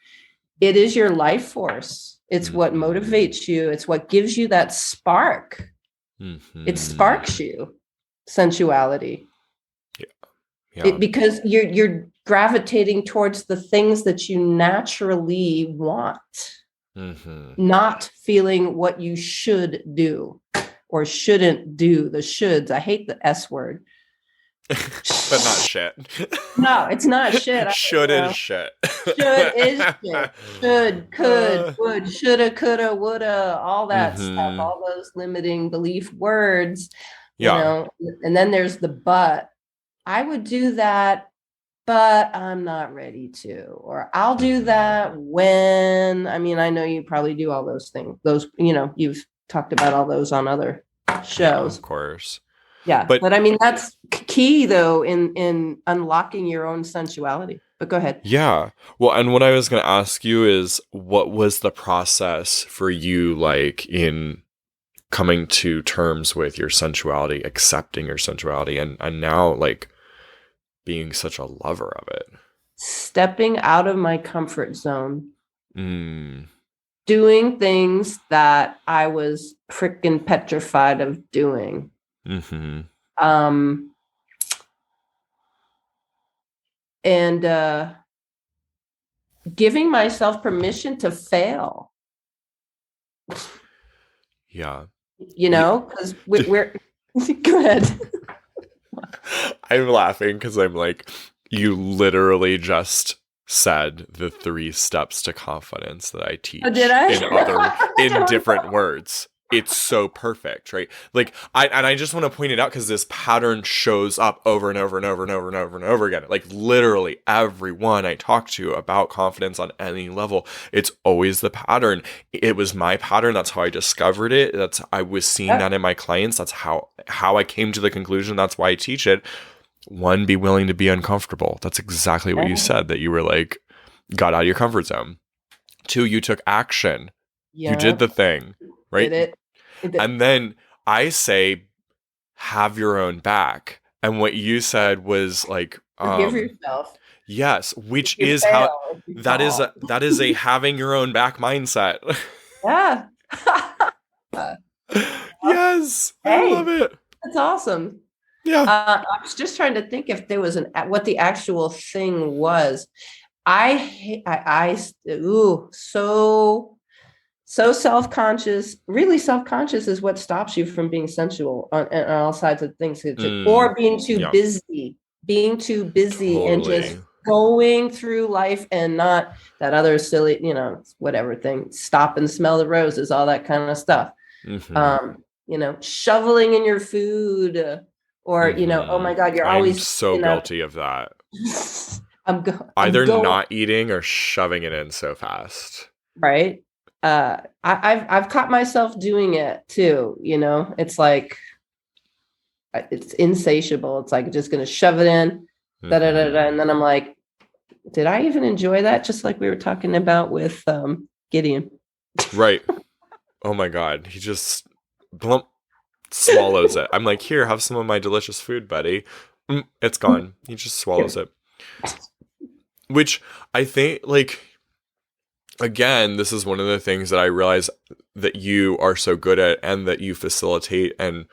it is your life force. It's what Mm-hmm. motivates you. It's what gives you that spark. It Mm-hmm. sparks you, sensuality. Yeah. Yeah. Because you're gravitating towards the things that you naturally want, Mm-hmm. not feeling what you should do or shouldn't do. The shoulds. I hate the S word. But not shit. No, it's not shit. Should is shit. Should is shit. Should, could, uh, would, shoulda, coulda, woulda, all that stuff, mm-hmm. all those limiting belief words, Yeah. and then there's the but. I would do that, but I'm not ready to, or I'll do Mm-hmm. that when, I mean, I know you probably do all those things. Those, you've talked about all those on other Yeah, shows. of course. Yeah, But but I mean that's key though in unlocking your own sensuality. But go ahead. yeah. Well, and what I was going to ask you is what was the process for you like in coming to terms with your sensuality, accepting your sensuality and now like being such a lover of it? Stepping out of my comfort zone, Mm. doing things that I was freaking petrified of doing. Mhm. Um and giving myself permission to fail, Yeah. because we're go ahead. I'm laughing because I'm like, you literally just said the 3 steps to confidence that I Oh, did teach I? in I don't different know. words. It's so perfect, right? Like I just want to point it out because this pattern shows up over and over and over and over and over and over again. Like literally everyone I talk to about confidence on any level, it's always the pattern. It was my pattern. That's how I discovered it. That's I was seeing that Yep. in my clients. That's how I came to the conclusion. That's why I teach it. One, be willing to be uncomfortable. That's exactly what you said, that you were like, got out of your comfort zone. Two, you took action. You did the Yep. thing, right? Did it. It did. And then I say, have your own back. And what you said was like, Forgive yourself yes, if which you is how fail, if you that fall. is a having your own back mindset. Yeah. Yes, I love Hey, it. that's awesome. Yeah. I was just trying to think if there was what the actual thing was. Ooh, so self-conscious. Really self-conscious is what stops you from being sensual on all sides of things, Mm, or yeah, being too busy and just totally. going through life and not that other silly, whatever thing, stop and smell the roses, all that kind of stuff. Hmm. Shoveling in your food, or, oh Mm-hmm. my God, you're I'm always so thinking of, guilty of that. I'm Either going, not eating or shoving it in so fast. right. I've caught myself doing it too. It's like, it's insatiable. It's like just going to shove it in, da da da da. Mm-hmm. And then I'm like, did I even enjoy that? Just like we were talking about with Gideon. Right. Oh my God. He just blump, swallows it. I'm like, here, have some of my delicious food, buddy. It's gone. He just swallows it. Which I think, like, again, this is one of the things that I realize that you are so good at and that you facilitate, and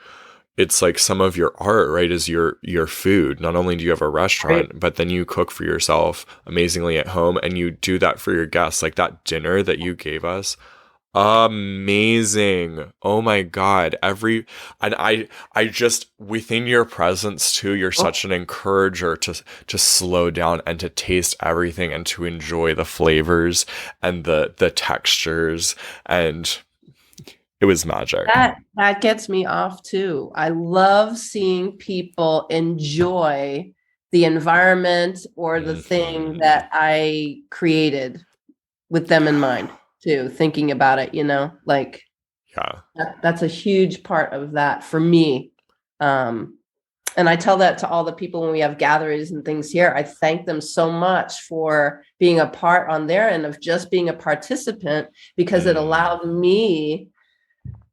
it's like some of your art, right, is your food. Not only do you have a Right. restaurant, but then you cook for yourself amazingly at home, and you do that for your guests. Like that dinner that you gave us, amazing. Oh my God. And I just, within your presence too, you're Oh, such an encourager to slow down and to taste everything and to enjoy the flavors and the textures, and it was magic. that gets me off too. I love seeing people enjoy the environment or the thing Hmm. that I created with them in mind too, thinking about it, like Yeah. that's a huge part of that for me. Um, and I tell that to all the people when we have gatherings and things here. I thank them so much for being a part on their end of just being a participant, because it Mm. allowed me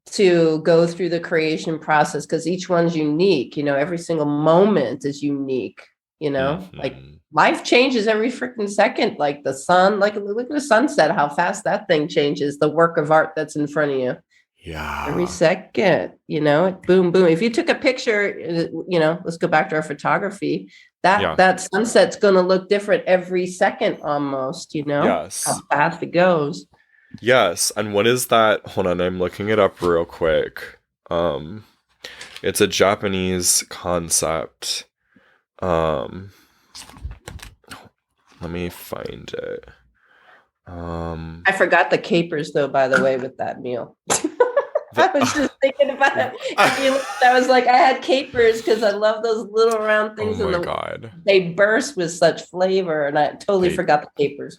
to go through the creation process, because each one's unique. Every single moment is unique. Like Hmm. life changes every freaking second. Like the sun, like look at the sunset, how fast that thing changes. The work of art that's in front of you every Yeah. second. Boom, boom. If you took a picture, let's go back to our photography. That Yeah. that sunset's going to look different every second, almost. How Yes. fast it goes. Yes. And what is that? Hold on, I'm looking it up real quick. Um, it's a Japanese concept. Um, let me find it. I forgot the capers, though, by the way, with that meal. The, I was just thinking about it. After you looked, I was like, I had capers because I love those little round oh things, and my God. they burst with such flavor, and I totally They, forgot the capers.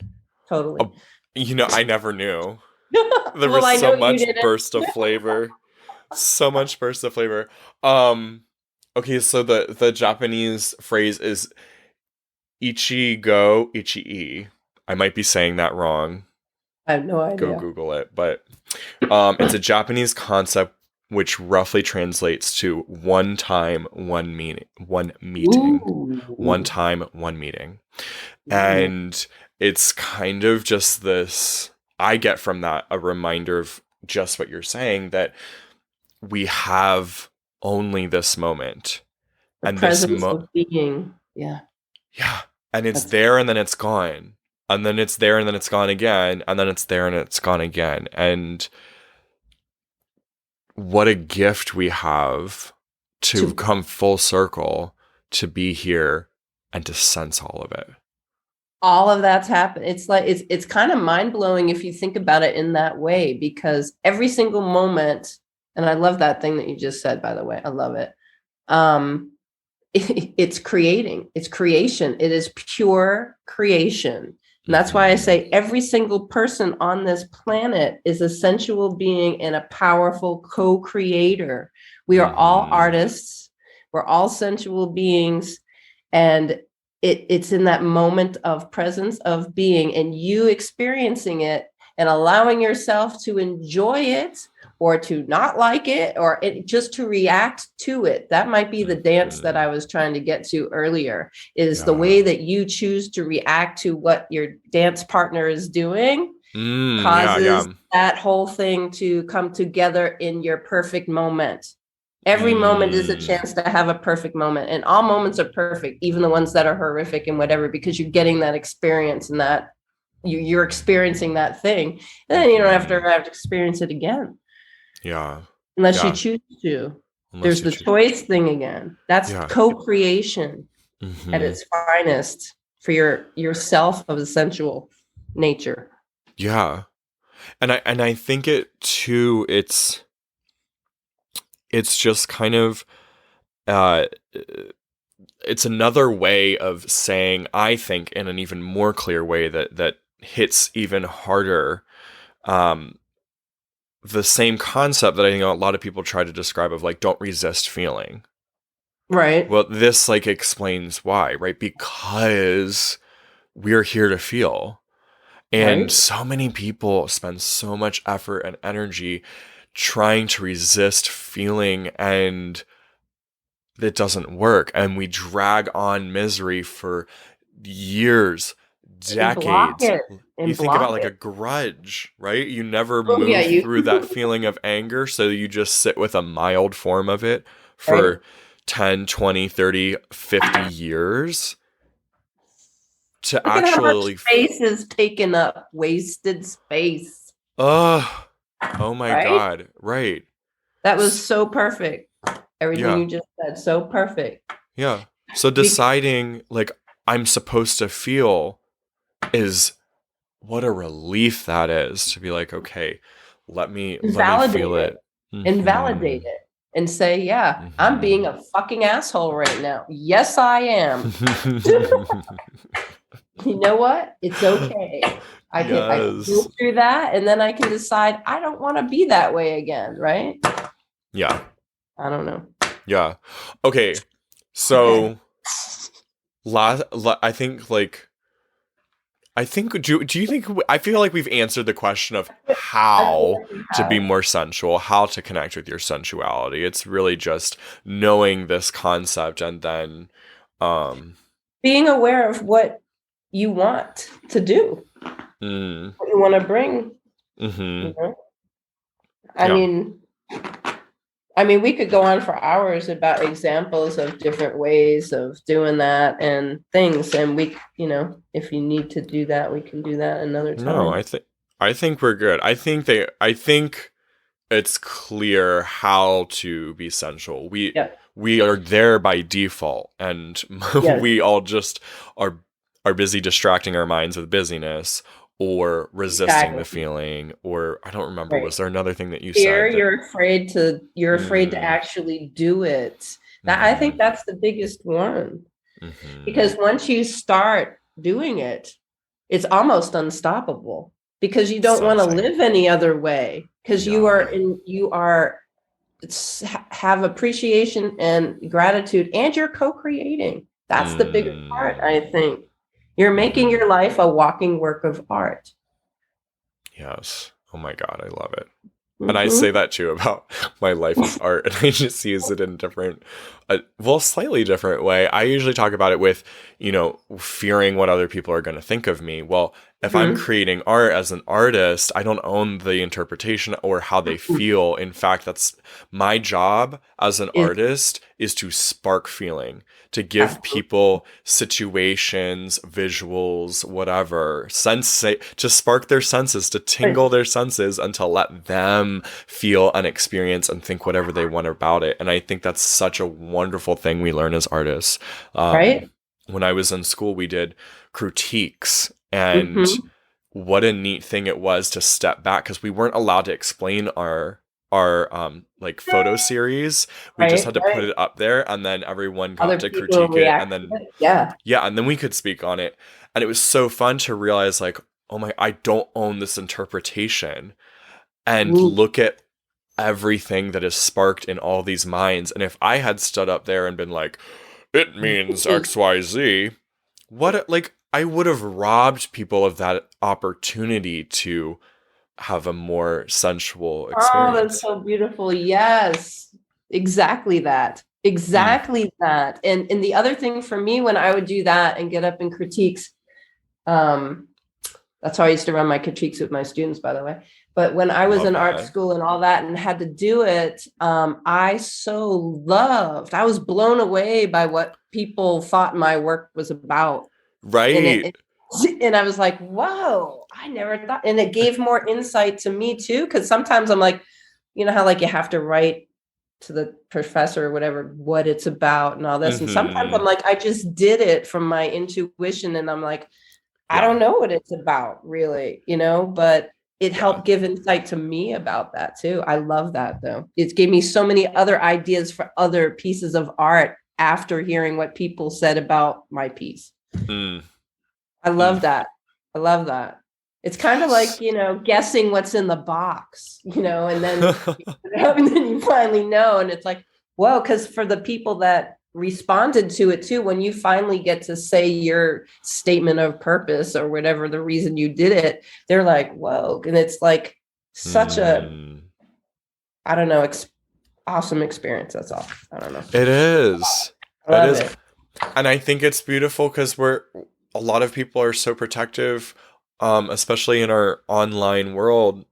Totally. oh, I never knew. There Well, was I so know you much didn't. burst of flavor. So much burst of flavor. Um, okay, so the Japanese phrase is Ichi-go, Ichi-e. I might be saying that wrong. I have no Go idea. Google it. But it's a Japanese concept which roughly translates to one time, one meeting, one meeting, one Ooh. time, one meeting. Ooh. And it's kind of just this, I get from that a reminder of just what you're saying, that we have only this moment. The And this presence of being. Yeah. yeah, and it's That's there and then it's gone. And then it's there and then it's gone again, and then it's there and it's gone again. And what a gift we have to to come full circle, to be here and to sense all of it. all of that's happened. It's like it's kind of mind-blowing if you think about it in that way, because every single moment, and I love that thing that you just said, by the way. I love it. Um, it's creating, it's creation, it is pure creation. And that's why I Mm-hmm. say every single person on this planet is a sensual being and a powerful co-creator. We are all Mm-hmm. artists, we're all sensual beings, and it's in that moment of presence of being, and you experiencing it and allowing yourself to enjoy it or to not like it, or just to react to it. That might be the dance that Mm-hmm. I was trying to get to earlier, is the Yeah. way that you choose to react to what your dance partner is doing Yeah, causes yeah. that whole thing to come together in your perfect moment. Every moment is a Mm. chance to have a perfect moment, and all moments are perfect, even the ones that are horrific and whatever, because you're getting that experience, and that you're experiencing that thing, and then you don't have to Mm-hmm. have to experience it again Yeah. unless you Yeah. choose to. Unless There's you the choose. choice thing again. That's Yeah. co-creation at Mm-hmm. its finest for yourself of essential nature. Yeah. And I think it too, it's just kind of uh, it's another way of saying, I think, in an even more clear way that hits even harder, um, the same concept that I think a lot of people try to describe of like, don't resist feeling. Right. Well, this like explains why, right? Because we're here to feel. And Right. so many people spend so much effort and energy trying to resist feeling, and it doesn't work. And we drag on misery for years, And block decades. it. You And think about block like a it. grudge, right? You never Oh yeah, move you through that feeling of anger, so you just sit with a mild form of it right. for 10, 20, 30, 50 years to Look at how much actually space is taken up, wasted space. oh, oh my Right? God, right. That was so perfect. Everything Yeah. you just said, so perfect. Yeah. So Be- deciding like I'm supposed to feel is what a relief that is to be like, okay, let me Validate feel it. it. Invalidate Mhm. it. And say, yeah, I'm being Mhm. a fucking asshole right now. Yes, I am. You know what? It's okay. I can Yes. move through that, and then I can decide I don't want to be that way again, right? Yeah. I don't know. Yeah. Okay. So I think like do you think I feel like we've answered the question of I feel how like we to be have. more sensual, how to connect with your sensuality. It's really just knowing this concept and then um Being aware of what you want to do, mm, what you want to bring, you mhm. know? I Yeah. mean, I mean, we could go on for hours about examples of different ways of doing that and things. And we, if you need to do that, we can do that another No, time. I think we're good. I think it's clear how to be sensual. Yep. We are there by default, and Yes. we all just are are busy distracting our minds with busyness or resisting the Exactly. feeling. Or I don't remember. Right. Was there another thing that you Fear, said that? you're afraid to Mm, actually do it. That I mm-hmm, think that's the biggest one. mm-hmm. Because once you start doing it, it's almost unstoppable because you don't want to Sensing. live any other way because Yeah. you are have appreciation and gratitude and you're co-creating. That's the biggest part, Mm, I think. You're making mm-hmm. your life a walking work of art. Yes. Oh my God, I love it. And I say Mm-hmm. that too about my life as art, and I just use it in different, well, slightly different way. I usually talk about it with, fearing what other people are going to think of me. Well, if I'm Mm-hmm. creating art as an artist, I don't own the interpretation or how they feel. In fact, that's my job as an Is artist is to spark feeling, to give absolutely people situations, visuals, whatever, to spark their senses, to tingle their senses, and to let them feel and experience and think whatever they want about it. And I think that's such a wonderful thing we learn as artists. right. When I was in school, we did critiques, and Mm-hmm. what a neat thing it was to step back because we weren't allowed to explain our like photo series. We just Right, had to put right. it up there, and then everyone got Other to people critique it, and react to then it. Yeah. yeah, and then we could speak on it. And it was so fun to realize like, oh my, I don't own this interpretation, and Mm. look at everything that is sparked in all these minds. And if I had stood up there and been like, it means XYZ, like I would have robbed people of that opportunity to have a more sensual Oh, that's experience. so beautiful. Yes, exactly that. Mm. Exactly that. And the other thing for me when I would do that and get up in critiques, um, that's how I used to run my critiques with my students, by the way. But when I was Love in art that. school and all that and had to do it, I was blown away by what people thought my work was about. And Right. and I was like, whoa, I never thought. And it gave more insight to me too. Cause sometimes I'm like, you know how like you have to write to the professor or whatever what it's about and all this. And sometimes Mm-hmm. I'm like, I just did it from my intuition. And I'm like, I Yeah. don't know what it's about really, but it Yeah. helped give insight to me about that too. I love that though. It gave me so many other ideas for other pieces of art after hearing what people said about my piece. Mm, I mm. love that. I love that. It's kind of like, Yes. you know, guessing what's in the box, you know, and then and then you finally know. And it's like, whoa, because for the people that responded to it too, when you finally get to say your statement of purpose or whatever the reason you did it, they're like, whoa. And it's like such a, Mm. I don't know, awesome experience. That's all. I don't know. It is. I It love is. it. And I think it's beautiful because a lot of people are so protective, especially in our online world.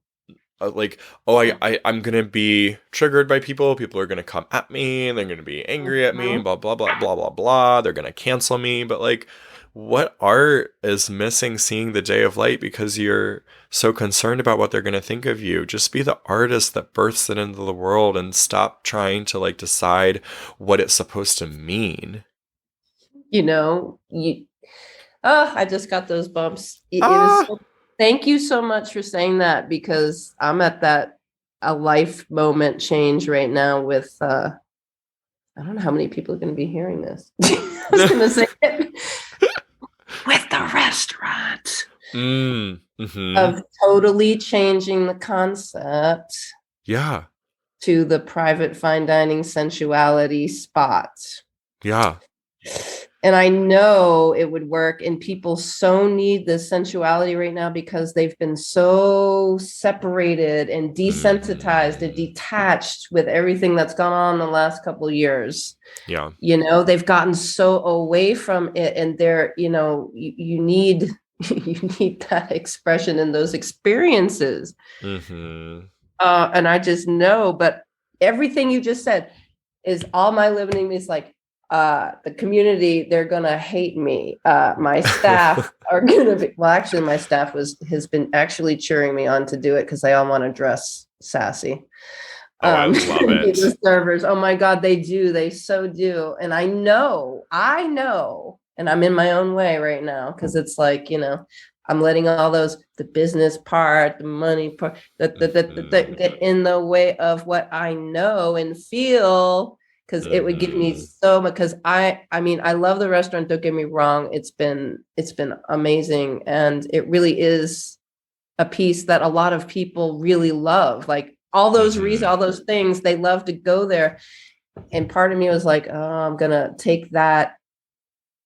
Like, oh, I'm gonna be triggered by people. People are gonna come at me, and they're gonna be angry at me, and Mhm. blah blah blah blah blah blah. They're gonna cancel me. But like, what art is missing seeing the day of light because you're so concerned about what they're gonna think of you? Just be the artist that births it into the world, and stop trying to like decide what it's supposed to mean. You know, oh, I just got those bumps. It was Ah. so, thank you so much for saying that because I'm at that a life moment change right now with I don't know how many people are going to be hearing this. I was going to say it. With the restaurant Mm-hmm. of totally changing the concept Yeah. to the private fine dining sensuality spot. Yeah. And I know it would work, and people so need this sensuality right now because they've been so separated and desensitized and Mm-hmm. detached with everything that's gone on in the last couple of years. Yeah. You know, they've gotten so away from it, and they're, you know, you need you need that expression and those experiences. Mm-hmm. And I just know, but everything you just said is all my living is like, the community, they're gonna hate me. My staff are gonna be, well, actually, my staff has been actually cheering me on to do it because they all want to dress sassy. Oh, I love it. The servers, oh my God, they do, they so do. And I know, and I'm in my own way right now because it's like, you know, I'm letting all those, the business part, the money part, get Mm-hmm. in the way of what I know and feel, because it would give me Mm-hmm. so much. Because I mean, I love the restaurant. Don't get me wrong. It's been amazing, and it really is a piece that a lot of people really love. Like all those reasons, Mm-hmm. all those things, they love to go there. And part of me was like, oh, I'm gonna take that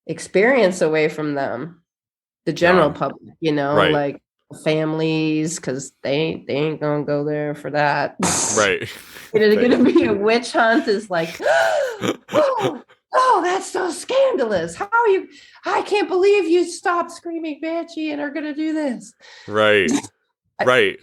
experience away from them, the general Yeah. public, you know, Right. like families, because they ain't gonna go there for that. Right. It's They. gonna be a witch hunt is like, oh, oh, that's so scandalous. How are you? I can't believe you stopped screaming banshee and are gonna do this. Right. Right.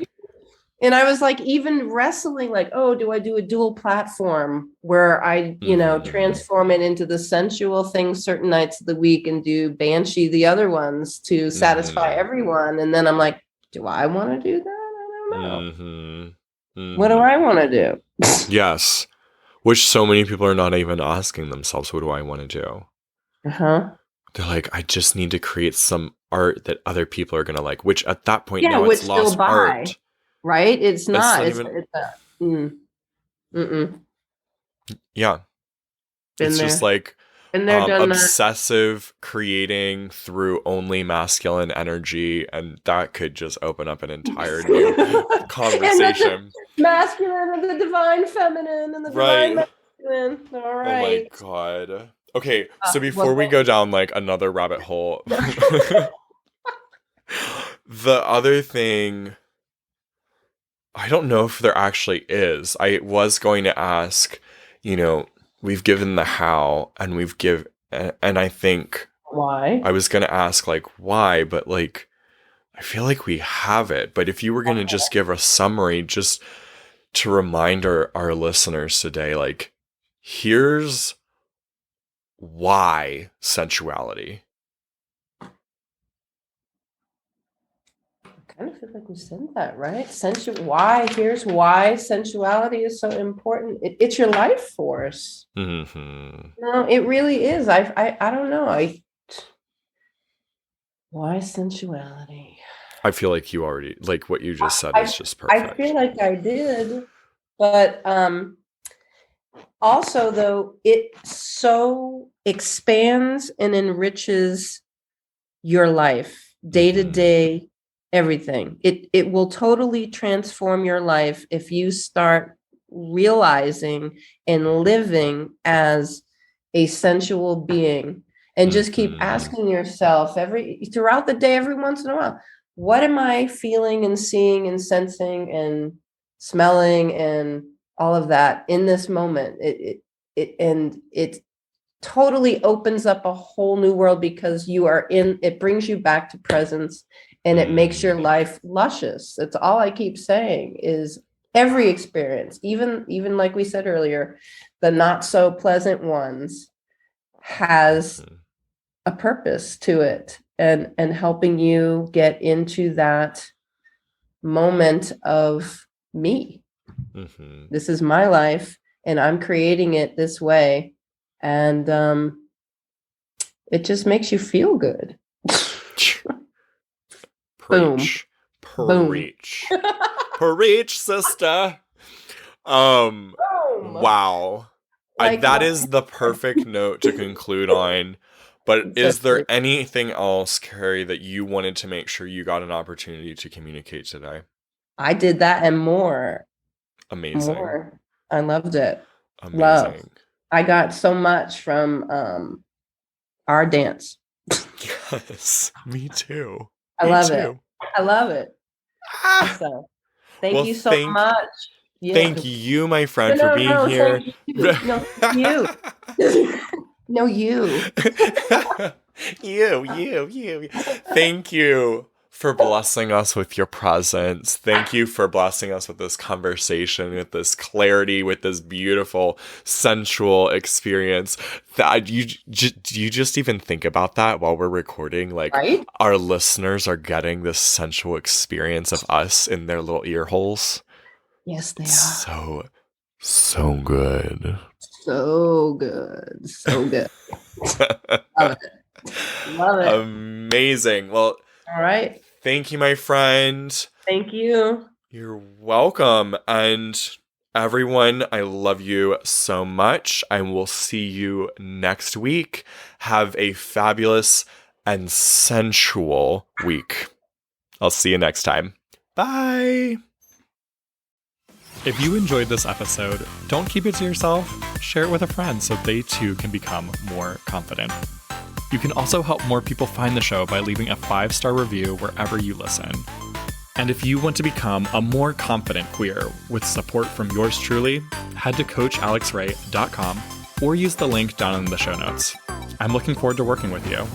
And I was like, even wrestling, like, oh, do I do a dual platform where I, you know, Mm-hmm. transform it into the sensual thing certain nights of the week and do Banshee the other ones to satisfy Mm-hmm. everyone? And then I'm like, do I want to do that? I don't know. Mm-hmm. What do Mm-hmm. I want to do? Yes. Which so many people are not even asking themselves, what do I want to do? Uh-huh. They're like, I just need to create some art that other people are gonna like, which at that point Yeah, now it's which they'll lost buy, art. right? It's It's not. not even, It's a mm-mm. yeah. Been It's just there. like Been there, done that. obsessive creating through only masculine energy, and that could just open up an entire new And then the conversation. masculine and the divine feminine and the divine Right. masculine. All Oh my right. god. Okay, so before we Well, go down like another rabbit hole, no. the other thing, I don't know if there actually is. I was going to ask, you know, we've given the how and and I think Why? I was going to ask like why, but like I feel like we have it. But if you were going to just give a summary just to remind our listeners today, like here's why sensuality. I kind of feel like we said that, right? Why? Here's why sensuality is so important. It's your life force. Mhm. No, it really is. I don't know. Why sensuality? I feel like you already, like what you just said is just I perfect. feel like I did, but also though it so expands and enriches your life, day to day, everything. It will totally transform your life if you start realizing and living as a sensual being, and just keep asking yourself throughout the day, every once in a while, what am I feeling and seeing and sensing and smelling and all of that in this moment? It totally opens up a whole new world, because it brings you back to presence, and it makes your life luscious. That's all I keep saying, is every experience, even like we said earlier, the not so pleasant ones, has a purpose to it, and helping you get into that moment of me. This is my life, and I'm creating it this way. And it just makes you feel good. Preach. Boom. Preach. Preach, sister. Wow. That is the perfect note to conclude on. But is there anything else, Kerri, that you wanted to make sure you got an opportunity to communicate today? I did that and more. Amazing. More. I loved it. Amazing. Love. I got so much from our dance. Yes, me too. I love it. I love it. So, thank you so much. Yeah. Thank you, my friend, for being here. Thank you. No, you. You. Thank you for blessing us with your presence. Thank you for blessing us with this conversation, with this clarity, with this beautiful sensual experience. That you just even think about that while we're recording, like, right? Our listeners are getting this sensual experience of us in their little ear holes. Yes, they are. So good. So good. So good. Love it. Love it. Amazing. Well, all right. Thank you, my friend. Thank you. You're welcome. And everyone, I love you so much. I will see you next week. Have a fabulous and sensual week. I'll see you next time. Bye. If you enjoyed this episode, don't keep it to yourself. Share it with a friend so they too can become more confident. You can also help more people find the show by leaving a 5-star review wherever you listen. And if you want to become a more confident queer with support from yours truly, head to coachalexray.com or use the link down in the show notes. I'm looking forward to working with you.